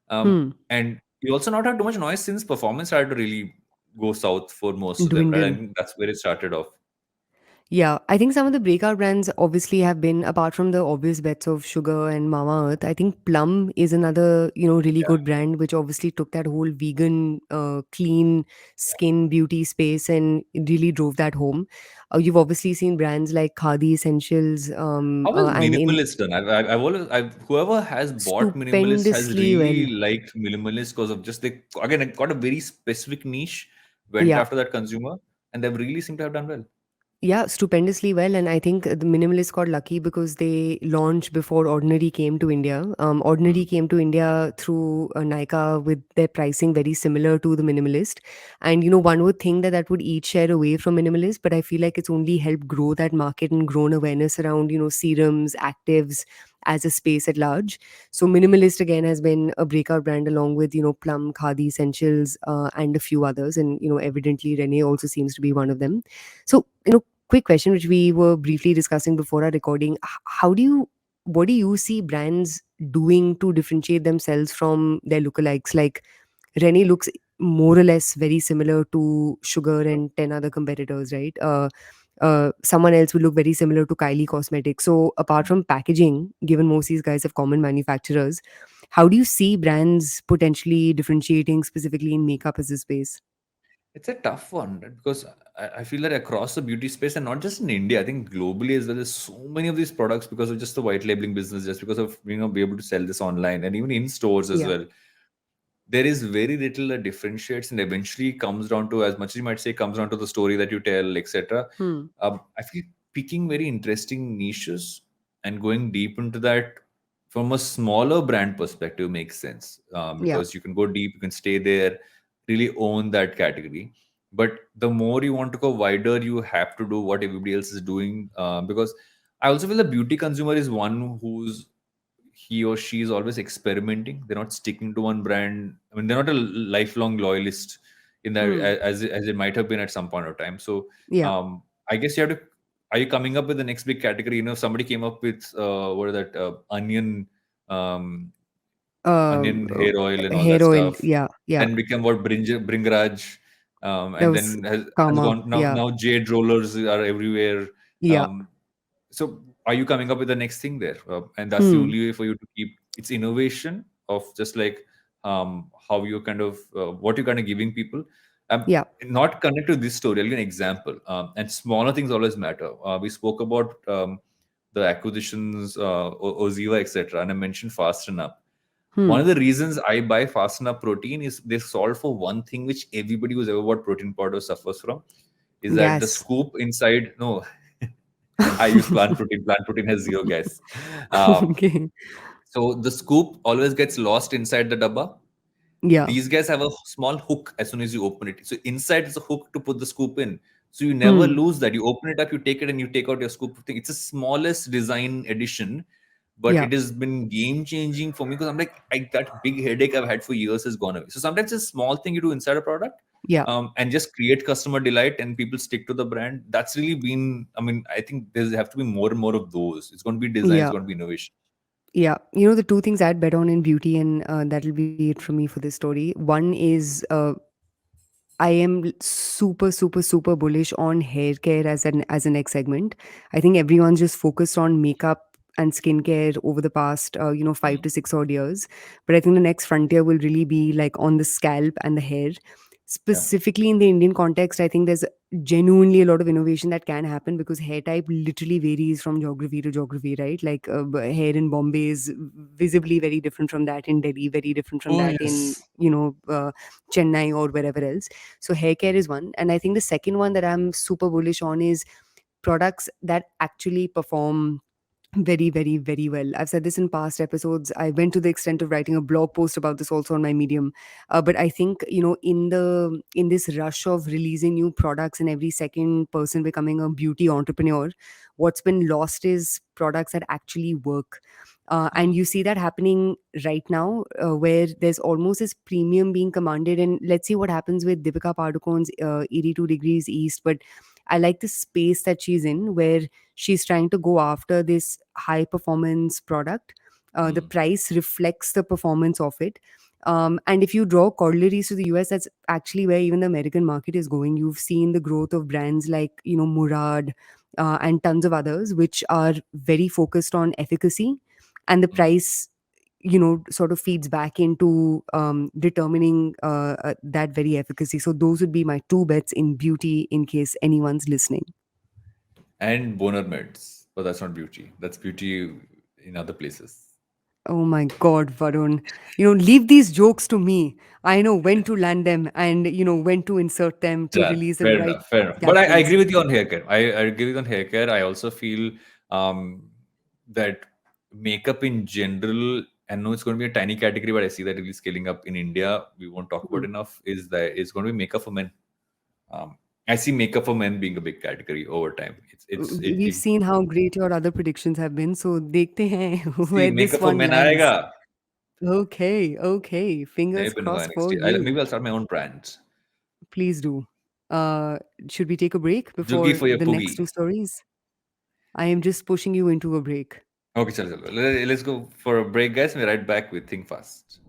Hmm. and you also not had too much noise since performance started to really go south for most of them, right? I Dwindle. think that's where it started off. Yeah, I think some of the breakout brands obviously have been, apart from the obvious bets of Sugar and Mama Earth, I think Plum is another, really Yeah. good brand, which obviously took that whole vegan, clean skin beauty space and really drove that home. You've obviously seen brands like Khadi Essentials, How is and in minimalist done? I've always, whoever has bought minimalist has stupendously really well. liked minimalist because of just they again it got a very specific niche, went Yeah. after that consumer, and they've really seemed to have done well. Yeah, stupendously well. And I think the Minimalist got lucky because they launched before Ordinary came to India. Hmm. Ordinary came to India through Nykaa with their pricing very similar to the Minimalist. And, one would think that that would each share away from Minimalist, but I feel like it's only helped grow that market and grown awareness around, serums, actives as a space at large. So Minimalist again has been a breakout brand along with, Plum, Khadi Essentials, and a few others. And, evidently Renee also seems to be one of them. So, quick question, which we were briefly discussing before our recording. What do you see brands doing to differentiate themselves from their lookalikes? Like, Rennie looks more or less very similar to Sugar Sure. and 10 other competitors, right? someone else will look very similar to Kylie Cosmetics. So apart from packaging, given most of these guys have common manufacturers, how do you see brands potentially differentiating specifically in makeup as a space? It's a tough one, right? Because I feel that across the beauty space and not just in India, I think globally as well, there's so many of these products because of just the white labeling business, just because of be able to sell this online and even in stores as Yeah. well. There is very little that differentiates, and eventually comes down to, as much as you might say, comes down to the story that you tell, etc. Hmm. I feel picking very interesting niches and going deep into that from a smaller brand perspective makes sense, Yeah. because you can go deep, you can stay there, really own that category. But the more you want to go wider, you have to do what everybody else is doing, because I also feel the beauty consumer is one who's he or she is always experimenting. They're not sticking to one brand. I mean, they're not a lifelong loyalist in that, Hmm. as it might have been at some point of time. So Yeah. I guess you have to. Are you coming up with the next big category? If somebody came up with what is that um, Uh, onion uh, hair oil and all that Hair oil. stuff, Yeah. Yeah. then become what Bringraj, That and was then has Karma. gone now. Yeah. Now jade rollers are everywhere. Yeah. Um, so are you coming up with the next thing there? And that's the Hmm. only way for you to keep it's innovation of just like how you're kind of what you're kind of giving people. Yeah. Not connect to this story. I'll give an example. And smaller things always matter. We spoke about the acquisitions, Oziva, etc. And I mentioned Fast Enough. One Hmm. of the reasons I buy Fast Enough protein is they solve for one thing which everybody who's ever bought protein powder suffers from, is that the Gas. scoop inside. No, I use plant protein. Plant protein has zero gas. Um, Okay. so the scoop always gets lost inside the dabba. Yeah. These guys have a small hook as soon as you open it. So inside is a hook to put the scoop in. So you never Hmm. lose that. You open it up, you take it, and you take out your scoop thing. It's the smallest design addition, but Yeah. it has been game changing for me because I'm like, that big headache I've had for years has gone away. So sometimes it's a small thing you do inside a product, Yeah. and just create customer delight and people stick to the brand. That's really been, I mean, I think there's have to be more and more of those. It's going to be design, it's Yeah. going to be innovation. Yeah. The two things I'd bet on in beauty, and that'll be it for me for this story. One is I am super, super, super bullish on hair care as a next segment. I think everyone's just focused on makeup and skincare over the past 5 to 6 odd years, but I think the next frontier will really be like on the scalp and the hair. Yeah. Specifically in the Indian context, I think there's genuinely a lot of innovation that can happen because hair type literally varies from geography to geography, right? Like hair in Bombay is visibly very different from that in Delhi, very different from Oh that in yes. Chennai or wherever else. So hair care is one. And I think the second one that I'm super bullish on is products that actually perform very, very, very well. I've said this in past episodes. I went to the extent of writing a blog post about this also on my Medium. But I think in this rush of releasing new products and every second person becoming a beauty entrepreneur, what's been lost is products that actually work. And Mm, you see that happening right now, where there's almost this premium being commanded. And let's see what happens with Deepika Padukone's 82 Degrees East. But I like the space that she's in, where she's trying to go after this high performance product. The mm, price reflects the performance of it. And if you draw corollaries to the US, that's actually where even the American market is going. You've seen the growth of brands like, Murad and tons of others, which are very focused on efficacy, and the mm. price sort of feeds back into determining that very efficacy. So those would be my two bets in beauty in case anyone's listening. And boner meds, but that's not beauty. That's beauty in other places. Oh my God, Varun. Leave these jokes to me. I know when to land them and, when to insert them to Yeah, release the fair right enough, fair enough. But I catchphrase. agree with you on hair care. I agree with you on hair care. I also feel that makeup in general, I know it's going to be a tiny category, but I see that really scaling up in India. We won't talk about Hmm. enough. Is that it's going to be makeup for men. Um, I see makeup for men being a big category over time. We've seen how great your other predictions have been. So, dekhte hain see where this makeup for one men lands. आएगा. Okay, okay. Fingers Maybe crossed next for year. you. Maybe I'll start my own brand. Please do. Uh, should we take a break Jugi before for your the next two poogie. stories? I am just pushing you into a break. Okay, chalo. Let's go for a break, guys. We're right back with Think Fast.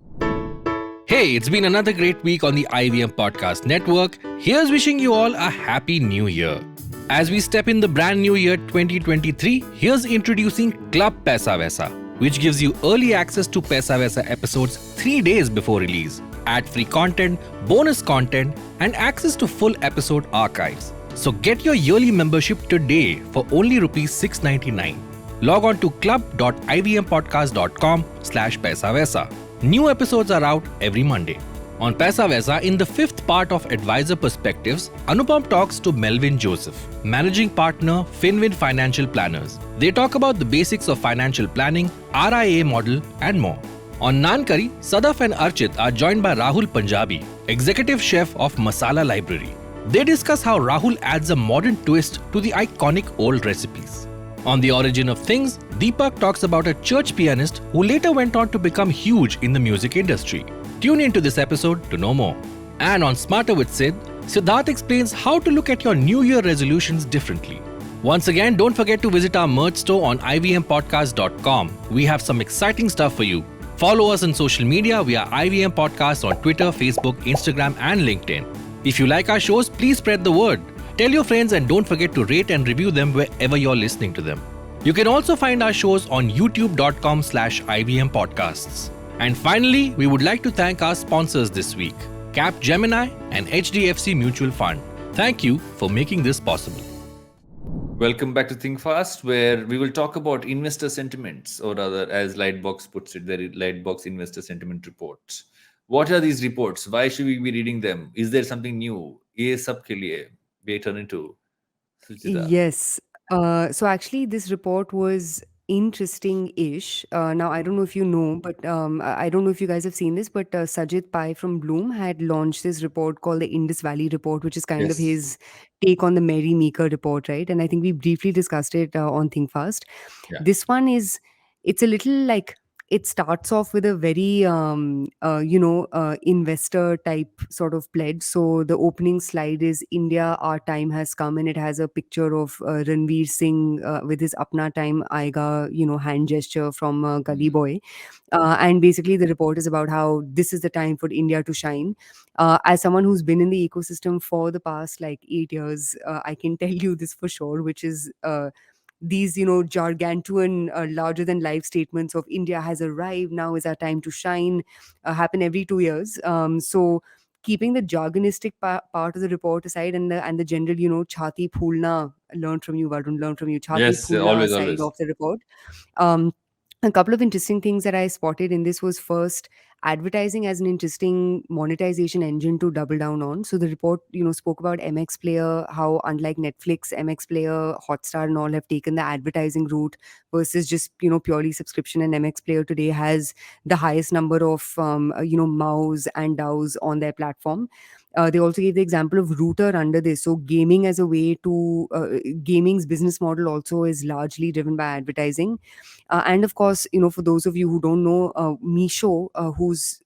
Hey, it's been another great week on the IVM Podcast Network. Here's wishing you all a happy new year. As we step in the brand new year 2023, here's introducing Club Paisa Vaisa, which gives you early access to Paisa Vaisa episodes 3 days before release, ad-free content, bonus content, and access to full episode archives. So get your yearly membership today for only rupees 699. Log on to club.ivmpodcast.com/Paisa Vaisa. New episodes are out every Monday. On Paisa Vaisa, in the fifth part of Advisor Perspectives, Anupam talks to Melvin Joseph, managing partner, Finwin Financial Planners. They talk about the basics of financial planning, RIA model, and more. On Nankari, Sadaf and Archit are joined by Rahul Punjabi, executive chef of Masala Library. They discuss how Rahul adds a modern twist to the iconic old recipes. On The Origin of Things, Deepak talks about a church pianist who later went on to become huge in the music industry. Tune into this episode to know more. And on Smarter with Sid, Siddharth explains how to look at your New Year resolutions differently. Once again, don't forget to visit our merch store on ivmpodcast.com. We have some exciting stuff for you. Follow us on social media via IVM Podcasts on Twitter, Facebook, Instagram, and LinkedIn. If you like our shows, please spread the word. Tell your friends and don't forget to rate and review them wherever you're listening to them. You can also find our shows on youtube.com/IVM Podcasts. And finally, we would like to thank our sponsors this week, Capgemini and HDFC Mutual Fund. Thank you for making this possible. Welcome back to Think Fast, where we will talk about investor sentiments, or rather, as Lightbox puts it, the Lightbox Investor Sentiment Report. What are these reports? Why should we be reading them? Is there something new? Ye sab ke liye. We turn into Suchita. Yes. So actually, this report was interesting-ish. Now, I don't know if you know, but I don't know if you guys have seen this, but Sajid Pai from Bloom had launched this report called the Indus Valley Report, which is kind of Yes. his take on the Mary Meeker report, right? And I think we briefly discussed it on Think Fast. Yeah. This one is, it's a little like, it starts off with a very investor type sort of pledge. So the opening slide is India, our time has come, and it has a picture of Ranveer Singh with his Apna time aega, hand gesture from Gully Boy. And basically the report is about how this is the time for India to shine. As someone who's been in the ecosystem for the past like 8 years, I can tell you this for sure, which is these gargantuan larger than life statements of India has arrived, now is our time to shine, happen every 2 years. So keeping the jargonistic part of the report aside, and the general chhati phulna, learned from you Varun, learned from you, chhati Yes, phulna always, side always. of the report. um, a couple of interesting things that I spotted in this was, first, advertising as an interesting monetization engine to double down on. So the report, spoke about MX Player, how unlike Netflix, MX Player, Hotstar, and all have taken the advertising route versus just purely subscription. And MX Player today has the highest number of MAUs and DAUs on their platform. They also gave the example of Router under this. So gaming as a way to gaming's business model also is largely driven by advertising. And of course, for those of you who don't know, Misho, whose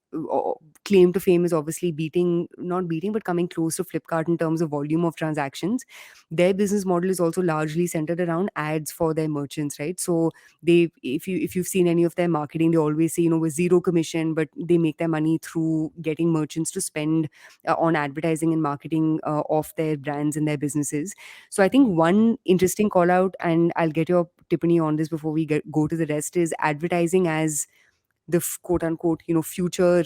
claim to fame is obviously not beating, but coming close to Flipkart in terms of volume of transactions. Their business model is also largely centered around ads for their merchants, right? So if you've seen any of their marketing, they always say, with zero commission, but they make their money through getting merchants to spend on advertising and marketing of their brands and their businesses. So I think one interesting call out, and I'll get your tippany on this before we go to the rest, is advertising as the quote unquote future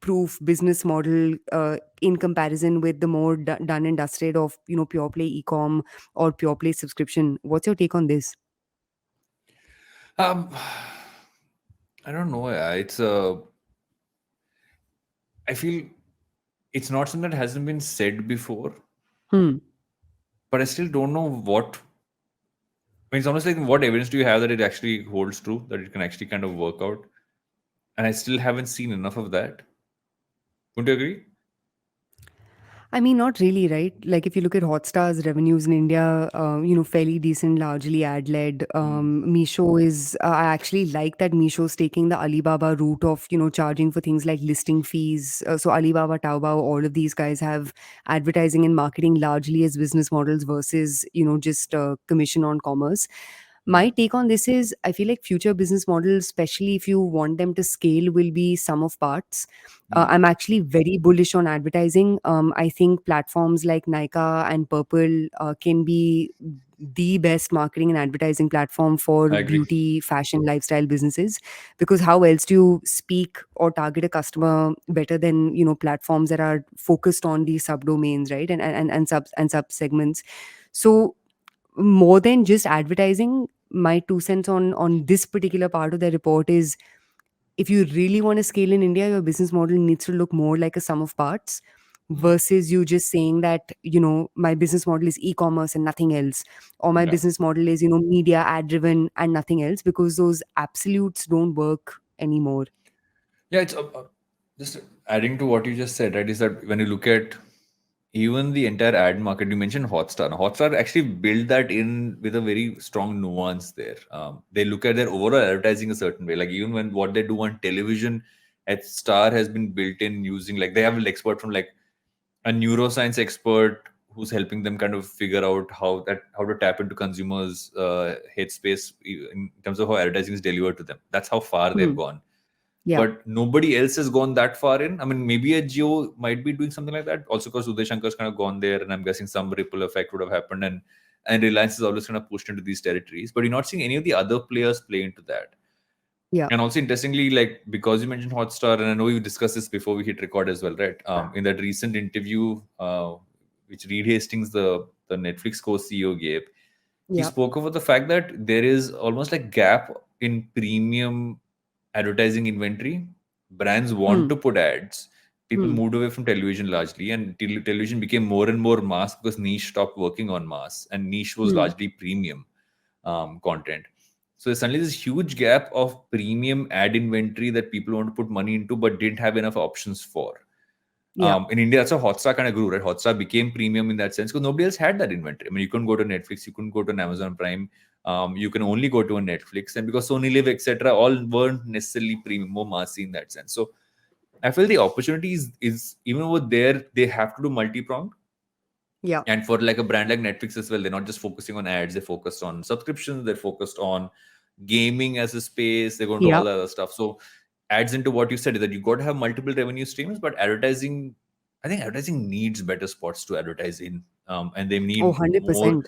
proof business model in comparison with the more done and dusted of pure play e-com or pure play subscription. What's your take on this? Um, I don't know. It's I feel it's not something that hasn't been said before, Hmm. but I still don't know what. I mean, it's almost like, what evidence do you have that it actually holds true, that it can actually kind of work out? And I still haven't seen enough of that. Wouldn't you agree? I mean, not really, right? Like if you look at Hotstar's revenues in India, fairly decent, largely ad-led. Meesho is, I actually like that Meesho's taking the Alibaba route of, charging for things like listing fees. So Alibaba, Taobao, all of these guys have advertising and marketing largely as business models versus, just commission on commerce. My take on this is I feel like future business models, especially if you want them to scale, will be sum of parts. Mm. I'm actually very bullish on advertising. I think platforms like Nika and Purple can be the best marketing and advertising platform for I agree. beauty, fashion, lifestyle businesses. Because how else do you speak or target a customer better than platforms that are focused on these subdomains, right? And sub segments. So more than just advertising, my two cents on this particular part of the report is, if you really want to scale in India, your business model needs to look more like a sum of parts Mm. versus you just saying that my business model is e-commerce and nothing else, or my Yeah. business model is media ad driven and nothing else, because those absolutes don't work anymore. Yeah, it's just adding to what you just said, right? Is that when you look at even the entire ad market, you mentioned Hotstar. Now, Hotstar actually built that in with a very strong nuance there. They look at their overall advertising a certain way. Like even when what they do on television at Star has been built in using, like they have an expert from like a neuroscience expert who's helping them kind of figure out how to tap into consumers' headspace in terms of how advertising is delivered to them. That's how far they've Hmm. gone, Yeah. but nobody else has gone that far in. I mean, maybe a Geo might be doing something like that. Also, because Uday Shankar's kind of gone there, and I'm guessing some ripple effect would have happened, and Reliance is always kind of pushed into these territories. But you're not seeing any of the other players play into that. Yeah. And also, interestingly, like because you mentioned Hotstar, and I know you discussed this before we hit record as well, right? In that recent interview, which Reed Hastings, the Netflix co-CEO, gave, he Yeah. spoke about the fact that there is almost like gap in premium advertising inventory. Brands want Hmm. to put ads. People Hmm. moved away from television largely, and television became more and more mass because niche stopped working on mass, and niche was Hmm. largely premium content. So there's suddenly this huge gap of premium ad inventory that people want to put money into but didn't have enough options for. Yeah. In India, that's how Hotstar kind of grew, right? Hotstar became premium in that sense because nobody else had that inventory. I mean, you couldn't go to Netflix, you couldn't go to an Amazon Prime, you can only go to a Netflix, and because Sony Live, etc., all weren't necessarily premium, more massy in that sense. So I feel the opportunity is even over there, they have to do multi-pronged. Yeah. And for like a brand like Netflix as well, they're not just focusing on ads, they're focused on subscriptions, they're focused on gaming as a space, they're going to do all Yeah. the other stuff. So adds into what you said is that you got to have multiple revenue streams, but advertising, I think advertising needs better spots to advertise in, and they Oh, need more 100%.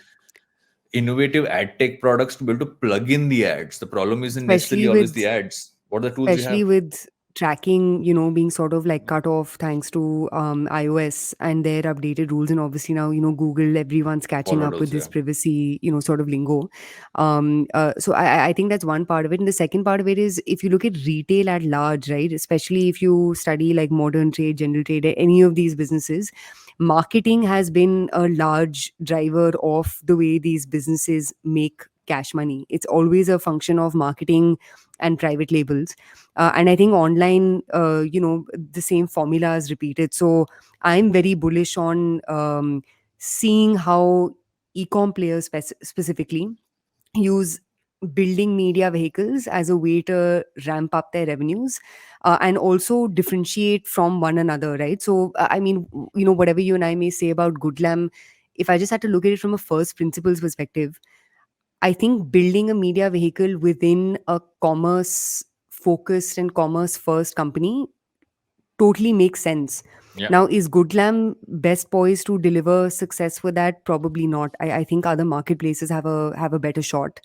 innovative ad tech products to be able to plug in the ads. The problem isn't necessarily Especially always with the ads. What are the tools you especially have? with tracking being sort of like cut off thanks to iOS and their updated rules. And obviously now Google, everyone's catching Followed up with also, this yeah. privacy sort of lingo. So I think that's one part of it. And the second part of it is, if you look at retail at large, right, especially if you study like modern trade, general trade, any of these businesses, marketing has been a large driver of the way these businesses make cash money. It's always a function of marketing and private labels. And I think online, the same formula is repeated. So I'm very bullish on seeing how e-com players specifically use building media vehicles as a way to ramp up their revenues, and also differentiate from one another, right? So I mean, whatever you and I may say about Goodlam, if I just had to look at it from a first principles perspective, I think building a media vehicle within a commerce focused and commerce first company totally makes sense. Yeah. Now, is Goodlam best poised to deliver success for that? Probably not. I think other marketplaces have a better shot.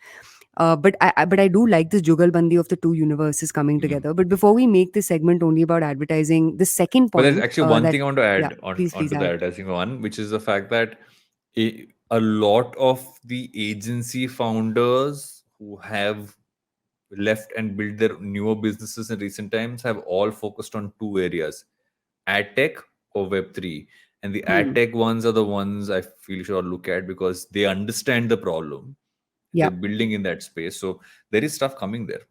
But I do like this jugalbandi of the two universes coming Mm. together. But before we make this segment only about advertising, the second But there's point actually one that thing I want to yeah, add on please onto the add. advertising one, which is the fact that a lot of the agency founders who have left and built their newer businesses in recent times have all focused on two areas: ad tech or Web3. And the ad Hmm. tech ones are the ones I feel you should all look at because they understand the problem and they're Yeah. building in that space. So there is stuff coming there.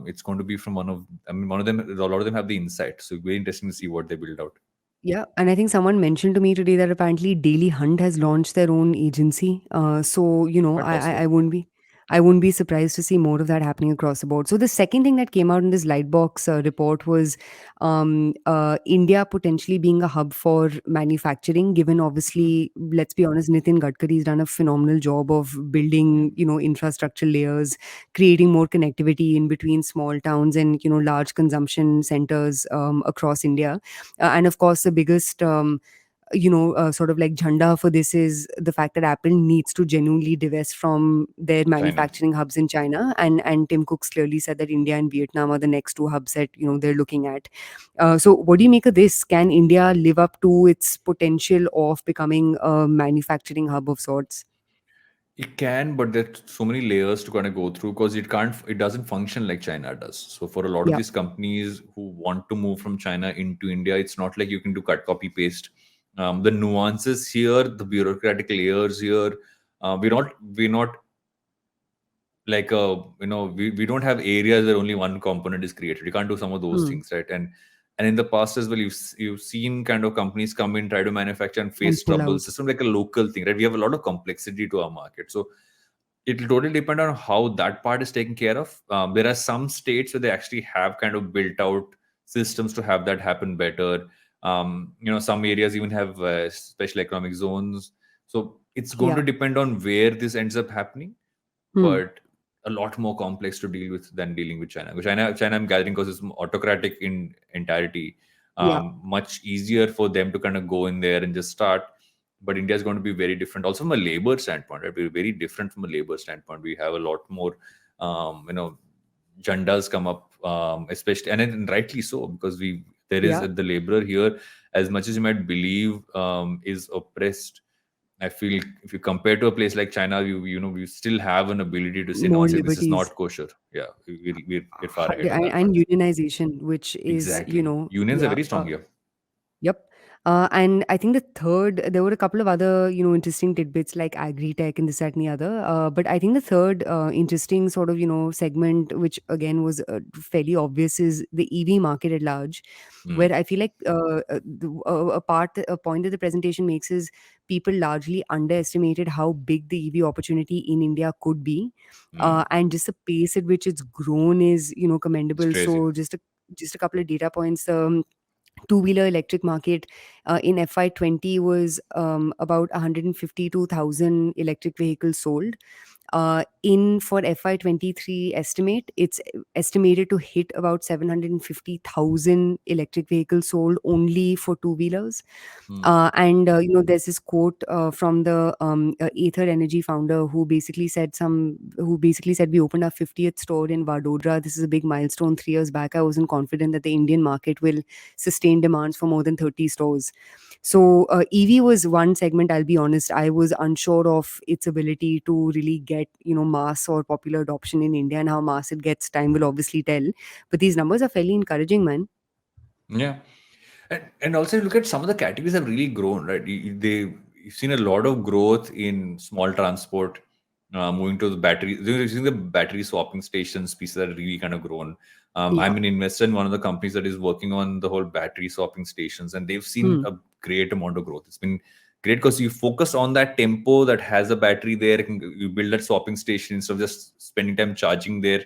It's going to be from one of them, a lot of them have the insight. So very interesting to see what they build out. Yeah, and I think someone mentioned to me today that apparently Daily Hunt has launched their own agency. So Quite I possible. wouldn't be I wouldn't be surprised to see more of that happening across the board. So the second thing that came out in this Lightbox report was India potentially being a hub for manufacturing. Given, obviously, let's be honest, Nitin Gadkari has done a phenomenal job of building, infrastructure layers, creating more connectivity in between small towns and large consumption centers across India. And of course, the biggest sort of like jhanda for this is the fact that Apple needs to genuinely divest from their China. manufacturing hubs in China, and Tim Cook's clearly said that India and Vietnam are the next two hubs that they're looking at. So what do you make of this? Can India live up to its potential of becoming a manufacturing hub of sorts? It can, but there's so many layers to kind of go through because it doesn't function like China does. So for a lot of Yeah. these companies who want to move from China into India, it's not like you can do cut, copy, paste. The nuances here, the bureaucratic layers here, we're not like we don't have areas where only one component is created. You can't do some of those Hmm. things, right? And in the past as well, you've seen kind of companies come in, try to manufacture and And face pull troubles. out. It's not like a local thing, right? We have a lot of complexity to our market, so it will totally depend on how that part is taken care of. There are some states where they actually have kind of built out systems to have that happen better. Some areas even have special economic zones. So it's going to Yeah. depend on where this ends up happening, Hmm. but a lot more complex to deal with than dealing with China. China, I'm gathering, because it's autocratic in entirety. Yeah. Much easier for them to kind of go in there and just start. But India is going to be very different, also from a labor standpoint. Right? We're very different from a labor standpoint. We have a lot more, jandas come up, especially, and rightly so, because there is Yeah. the laborer here, as much as you might believe, is oppressed. I feel if you compare to a place like China, we still have an ability to say no, More say this is liberties. not kosher. Yeah, we're far ahead on that And front. unionization, which is, Exactly. Unions are yeah. very strong here. Yep. And I think there were a couple of other, interesting tidbits like agri-tech and this, that, and the other. But I think the third interesting sort of, segment, which again was fairly obvious, is the EV market at large, where Mm, I feel like a point that the presentation makes is people largely underestimated how big the EV opportunity in India could be. mm. And just the pace at which it's grown is, It's commendable. crazy. So just a couple of data points. Two-wheeler electric market in FY20 was about 152,000 electric vehicles sold. In for FY23 estimate, it's estimated to hit about 750,000 electric vehicles sold only for two-wheelers. Mm, And there's this quote from the Aether Energy founder who basically said we opened our 50th store in Vadodara. This is a big milestone. 3 years back, I wasn't confident that the Indian market will sustain demands for more than 30 stores. So EV was one segment. I'll be honest, I was unsure of its ability to really get mass or popular adoption in India, and how mass it gets. Time will obviously tell. But these numbers are fairly encouraging, man. yeah. And also look at some of the categories have really grown, right? You've seen a lot of growth in small transport, moving to the battery. You're seeing the battery swapping stations pieces that are really kind of grown. Yeah. I'm an investor in one of the companies that is working on the whole battery swapping stations, and they've seen Hmm. a great amount of growth. It's been great because you focus on that tempo that has a battery there. You build that swapping station instead of just spending time charging there.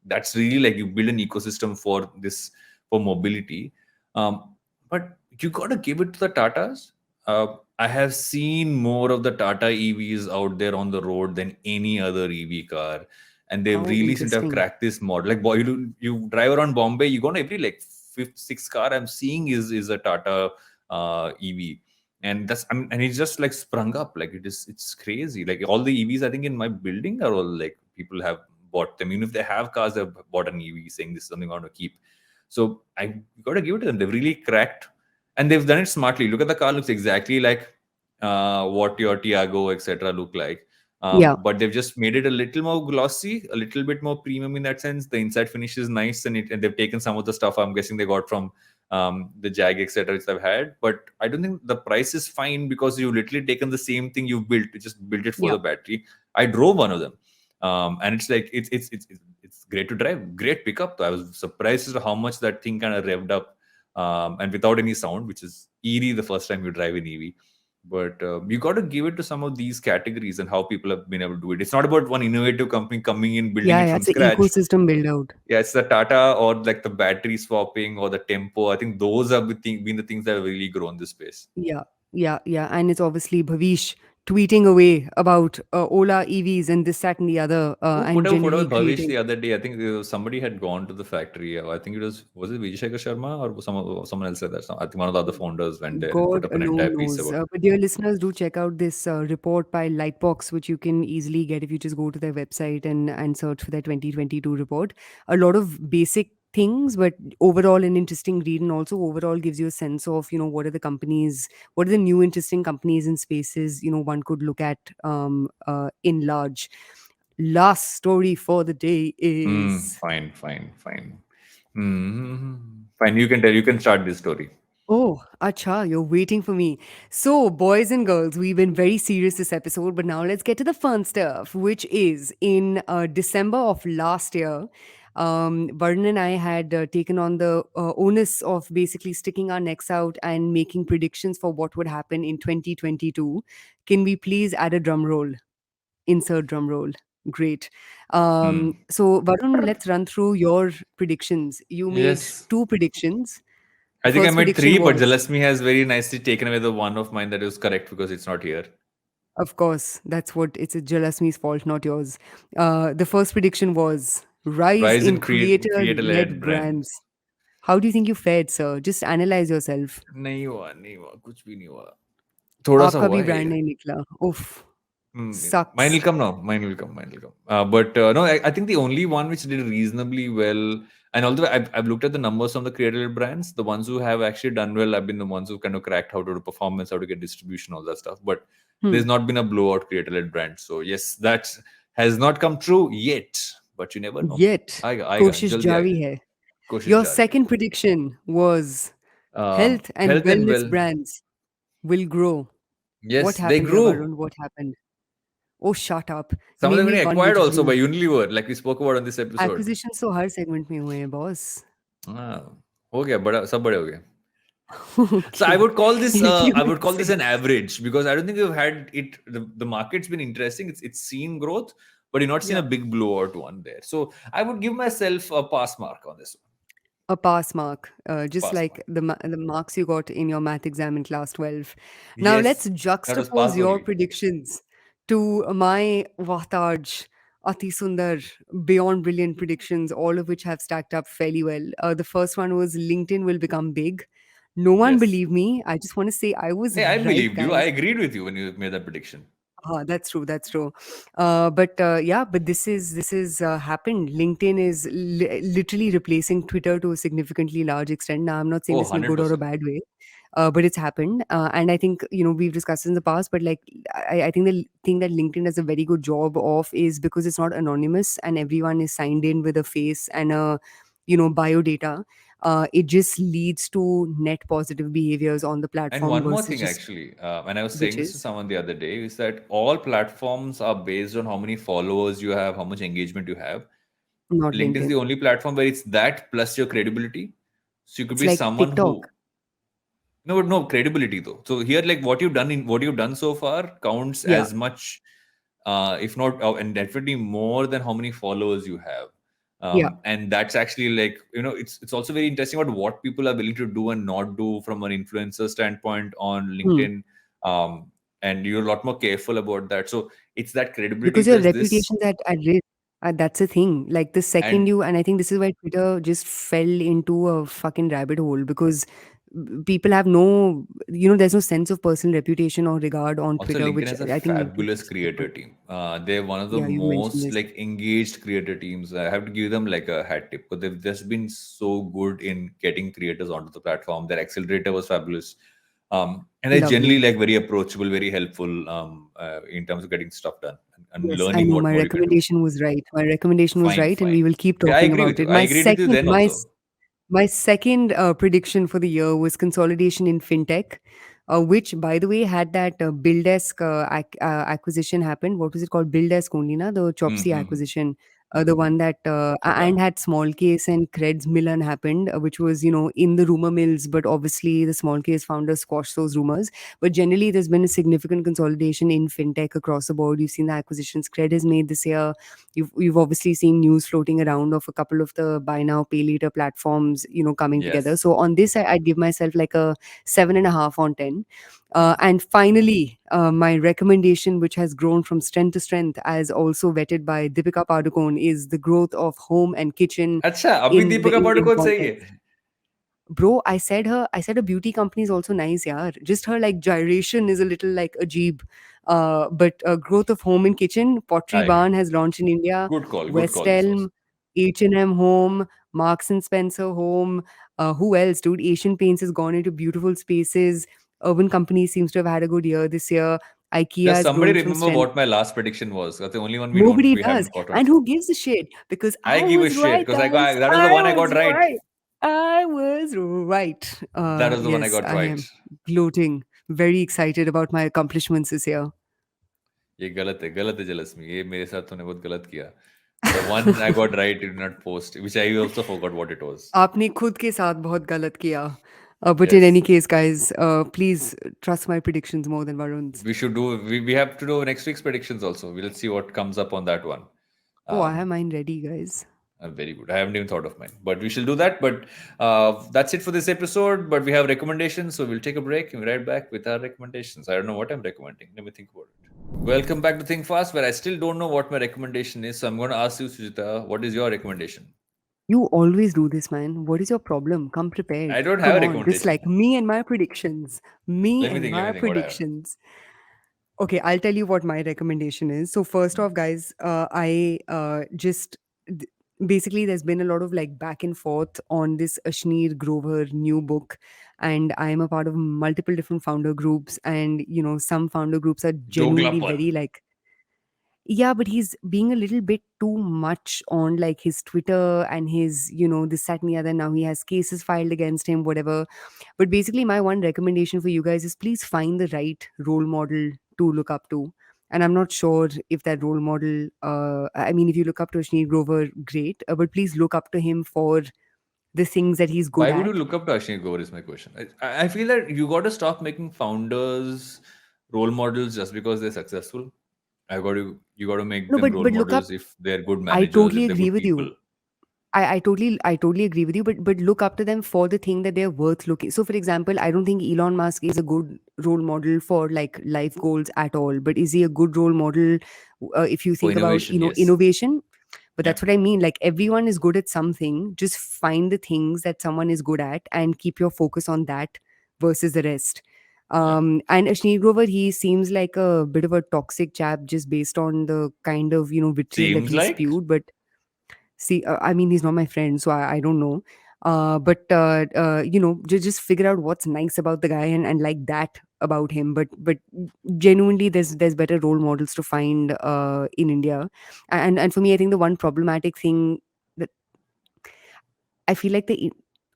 That's really like you build an ecosystem for this, for mobility. But you got to give it to the Tatas. I have seen more of the Tata EVs out there on the road than any other EV car, and they've How really seem to have interesting. cracked this model. Like, boy, you drive around Bombay, you go to every like fifth, sixth car I'm seeing is a Tata EV, and and it's just like sprung up. Like it's crazy. Like all the EVs I think in my building are all like people have bought them. Even if they have cars, they've bought an EV, saying this is something I want to keep. So I got to give it to them. They've really cracked, and they've done it smartly. Look at the car; looks exactly like what your Tiago, etc., look like. Yeah. But they've just made it a little more glossy, a little bit more premium in that sense. The inside finish is nice, and they've taken some of the stuff I'm guessing they got from the Jag, etc., which they've had. But I don't think the price is fine because you've literally taken the same thing you built, you just built it for Yeah. the battery. I drove one of them, and it's like it's great to drive, great pickup. I was surprised as to how much that thing kind of revved up, and without any sound, which is eerie the first time you drive an EV. But you got to give it to some of these categories and how people have been able to do it. It's not about one innovative company coming in, building Yeah, it yeah, from it's an scratch. ecosystem build out. Yeah, it's the Tata or like the battery swapping or the tempo. I think those have been the things that have really grown this space. Yeah, yeah, yeah. And it's obviously Bhavish tweeting away about Ola EVs and this, that, and the other, Who put and out photo generally with Bhavish creating. the other day? I think somebody had gone to the factory. I think was it Vijay Shekhar Sharma or someone else said that. I think one of the other founders went there and put God up an entire alone piece knows. about. But dear listeners, do check out this report by Lightbox, which you can easily get if you just go to their website and search for their 2022 report. A lot of basic things, but overall an interesting read, and also overall gives you a sense of what are the companies, what are the new interesting companies and spaces one could look at in large. Last story for the day is. Fine, fine, fine. Fine. You can tell. You can start this story. Oh, acha, you're waiting for me. So, boys and girls, we've been very serious this episode, but now let's get to the fun stuff, which is in December of last year. Varun and I had taken on the onus of basically sticking our necks out and making predictions for what would happen in 2022. Can we please add a drum roll? Insert drum roll. Great. Hmm. So, Varun, let's run through your predictions. You made Yes. two predictions. I think I First made prediction three, but was. Jalasmi has very nicely taken away the one of mine that was correct because it's not here. Of course, that's what it's a Jalasmi's fault, not yours. The first prediction was rise Rise in in creator-led creator-led brands. brands. How do you think you fared, sir? Just analyze yourself. नहीं हुआ कुछ भी नहीं हुआ थोड़ा सा आपका हुआ भी है brand ये नहीं निकला. Oof, Mine will sucks. come now. Mine will come. Mine will come. But no, I think the only one which did reasonably well, and although I've looked at the numbers from the creator brands, the ones who have actually done well have been the ones who kind of cracked how to do performance, how to get distribution, all that stuff. But Hmm. there's not been a blowout creator-led brand. So yes, that has not come true yet. But you never know. Yet, आएगा कोशिश जल्दी जारी आएगा है. कोशिश Your जारी है second prediction was health and health and wellness well brands will grow. What yes they happened here, grew Varun? What happened? Oh, shut up. some of Name them me getting one acquired which also by grew. Unilever like we spoke about on this episode Acquisitions तो हर segment में हुए हैं, boss. हाँ, हो गया बड़ा सब बड़े हो गए so Okay, if you I would call say this an average because I don't think we've had it the market's been interesting it's seen growth but you've not seen a yeah, big blowout one there so I would give myself a pass mark on this one a pass mark, just pass like mark the marks you got in your math exam in class 12. Now let's yes that was juxtapose pass your only predictions to my Vahtaj, Ati Sundar, beyond brilliant predictions, all of which have stacked up fairly well. The first one was LinkedIn will become big. No one yes believed me. I just want to say I was hey I right, believed you I guys. agreed with you when you made that prediction That's true. That's true. But yeah, but this is happened. LinkedIn is literally replacing Twitter to a significantly large extent. Now, I'm not saying oh this in a good or a 100% bad way, but it's happened. And I think we've discussed in the past. But like, I think the thing that LinkedIn does a very good job of is because it's not anonymous and everyone is signed in with a face and a bio data. It just leads to net positive behaviors on the and platform one more versus thing, just actually, and I was which saying this to is someone the other day, is that all platforms are based on how many followers you have, how much engagement you have. not LinkedIn is LinkedIn. the only platform where it's that plus your credibility. So you could It's be like someone TikTok. who no credibility though. So here, like what you've done so far counts Yeah. as much, if not, and definitely more than how many followers you have. Yeah. And that's actually like it's also very interesting about what people are willing to do and not do from an influencer standpoint on Hmm. LinkedIn. And you're a lot more careful about that. So it's that credibility Because your plus this, reputation's at risk. That's the thing. Like the second and you, and I think this is why Twitter just fell into a fucking rabbit hole because people have no, there's no sense of personal reputation or regard on also, Twitter, LinkedIn which has a I think LinkedIn fabulous is good. creator team. They're one of the Yeah, you mentioned most this. like engaged creator teams. I have to give them like a hat tip because they've just been so good in getting creators onto the platform. Their accelerator was fabulous. And they're generally Lovely. like very approachable, very helpful in terms of getting stuff done and Yes, I learning know what my more you can do. recommendation was right. My recommendation was Fine, right, and we fine. will keep Okay, I talking agree with about you. it. I agreed with you then also. My second prediction for the year was consolidation in fintech, which, by the way, had that BillDesk acquisition happen. What was it called? BillDesk only, na? The Chopsy Mm-hmm. acquisition. The one that Okay. and had small case and Creds Milan happened, which was in the rumor mills, but obviously the small case founders squashed those rumors. But generally, there's been a significant consolidation in fintech across the board. You've seen the acquisitions Cred has made this year. You've obviously seen news floating around of a couple of the buy now pay later platforms coming together. Yes. So on this, I'd give myself like a 7.5 on 10. And finally, my recommendation, which has grown from strength to strength, as also vetted by Deepika Padukone, is the growth of home and kitchen अच्छा, अभी in the Deepika Indian Padukone सही है. context. Bro, I said a beauty company is also nice, yaar. Just her like gyration is a little like ajeeb. But growth of home and kitchen, Pottery Aye. Barn has launched in India. Good call. Good West call. This was. Elm, H&M Home, Marks and Spencer Home. Who else, dude? Asian Paints has gone into beautiful spaces. Urban Company seems to have had a good year this year. IKEA Does has somebody grown from remember strength. what my last prediction was? That's the only one Nobody we does. haven't caught on. And who gives a shit? Because I I give a was shit right, because guys. that was the I one I got was right. right. I was right. That was the one I Yes, got I right. am gloating. Very excited about my accomplishments this year. ये गलत है जलस्मी. ये मेरे साथ तूने बहुत गलत किया. The one I got right, you did not post, which I also forgot what it was. आपने खुद के साथ बहुत गलत किया. But in any Yes. case, guys, please trust my predictions more than Varun's. We have to do next week's predictions also. We'll see what comes up on that one. Oh, I have mine ready, guys. Very good. I haven't even thought of mine, but we shall do that. But that's it for this episode. But we have recommendations, so we'll take a break and be right back with our recommendations. I don't know what I'm recommending. Let me think about it. Welcome back to Think Fast, where I still don't know what my recommendation is. So I'm going to ask you, Sujita, what is your recommendation? You always do this, man. What is your problem? Come prepared. I don't have Come a on. Just recommendation. like me and my predictions. Me Let me and think. Let my me think what I have. predictions. Okay, I'll tell you what my recommendation is. So first off, guys, I just basically there's been a lot of like back and forth on this Ashneer Grover new book, and I am a part of multiple different founder groups, and some founder groups are genuinely Joglapan. very like, yeah, but he's being a little bit too much on like his Twitter and his, this, that, and the other. Now he has cases filed against him, whatever. But basically, my one recommendation for you guys is please find the right role model to look up to. And I'm not sure if that role model, I mean, if you look up to Ashneer Grover, great. But please look up to him for the things that he's good Why would you at. look up to Ashneer Grover is my question. I feel that you got to stop making founders role models just because they're successful. You got to make No, them but role look up. models if they're good I managers, totally if they're agree good with people. you. I totally agree with you, but look up to them for the thing that they're worth looking. So, for example, I don't think Elon Musk is a good role model for like life goals at all. But is he a good role model if you For think about innovation, yes. innovation? But Yeah. that's what I mean. Like everyone is good at something. Just find the things that someone is good at and keep your focus on that versus the rest. Yeah. And Ashneer Grover, he seems like a bit of a toxic chap just based on the kind of vitriol that Seems he like. spewed. But see, I mean, he's not my friend, so I don't know. But just figure out what's nice about the guy and like that about him. But genuinely, there's better role models to find in India, and for me, I think the one problematic thing that I feel like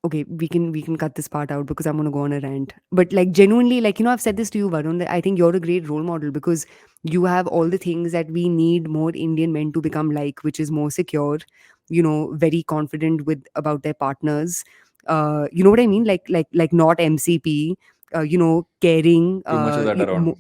okay, we can cut this part out because I'm gonna go on a rant. But like genuinely, like I've said this to you, Varun, that I think you're a great role model because you have all the things that we need more Indian men to become like, which is more secure, very confident with about their partners. You know what I mean? Like not MCP, caring, Too much of that around.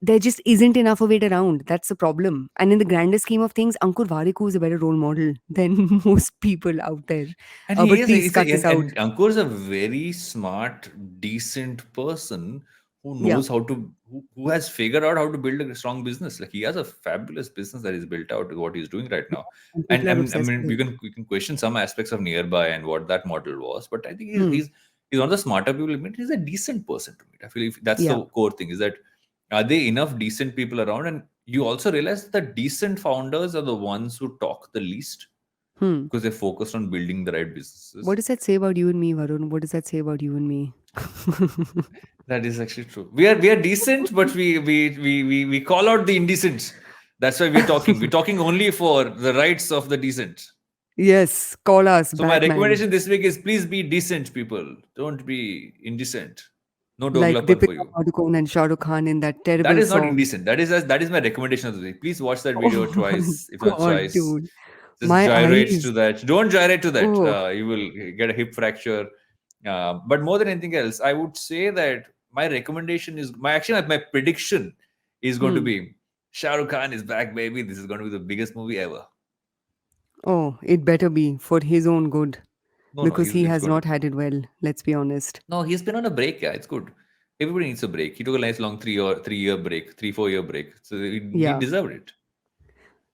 there just isn't enough of it around. That's the problem. And in the grander scheme of things, Ankur Warikoo is a better role model than most people out there. And he But is, please cut this out. and Ankur is a very smart, decent person who Yeah, knows who has figured out how to build a strong business. Like he has a fabulous business that is built out with what he's doing right now. and And people are obsessed with we can question some aspects of Nearby and what that model was, but I think it. he's one of the smarter people. I mean, he's a decent person to meet. I feel if that's Yeah. the core thing is that are there enough decent people around? And you also realize that decent founders are the ones who talk the least Hmm. because they're focused on building the right businesses. What does that say about you and me, Varun? What does that say about you and me? That is actually true. We are decent, but we call out the indecent. That's why we're talking. We're talking only for the rights of the decent. Yes, call us So my Batman. recommendation this week is please be decent, people. Don't be indecent. No Like Doglapan for Deepika you. Padukone and Shah Rukh Khan in that That terrible is not song. indecent. That is my recommendation of the week. Please watch that video Oh my twice, if not God, twice. dude. Just My gyrate to eyes. that. Don't gyrate to that. Oh. You will get a hip fracture. But more than anything else, I would say that my recommendation is my prediction is going to Hmm. be Shah Rukh Khan is back, baby. This is going to be the biggest movie ever. Oh, it better be for his own good No, because he it's has going to not be. had it well. Let's be honest. No, he's been on a break. Yeah, it's good. Everybody needs a break. He took a nice long 3 year break, 3 4 year break. So he Yeah. deserved it.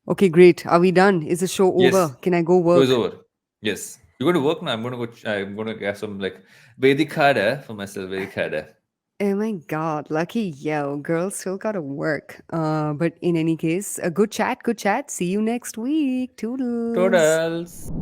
Okay, great. Are we done? Is the show Yes, over? Can I go show is work? over. Yes, you're going to work now. I'm going to go. I'm going to get some like Vedikada for myself. Vedikada. Oh my God, lucky yo. Girl still gotta work. But in any case, a good chat, good chat. See you next week. Toodles. Totals.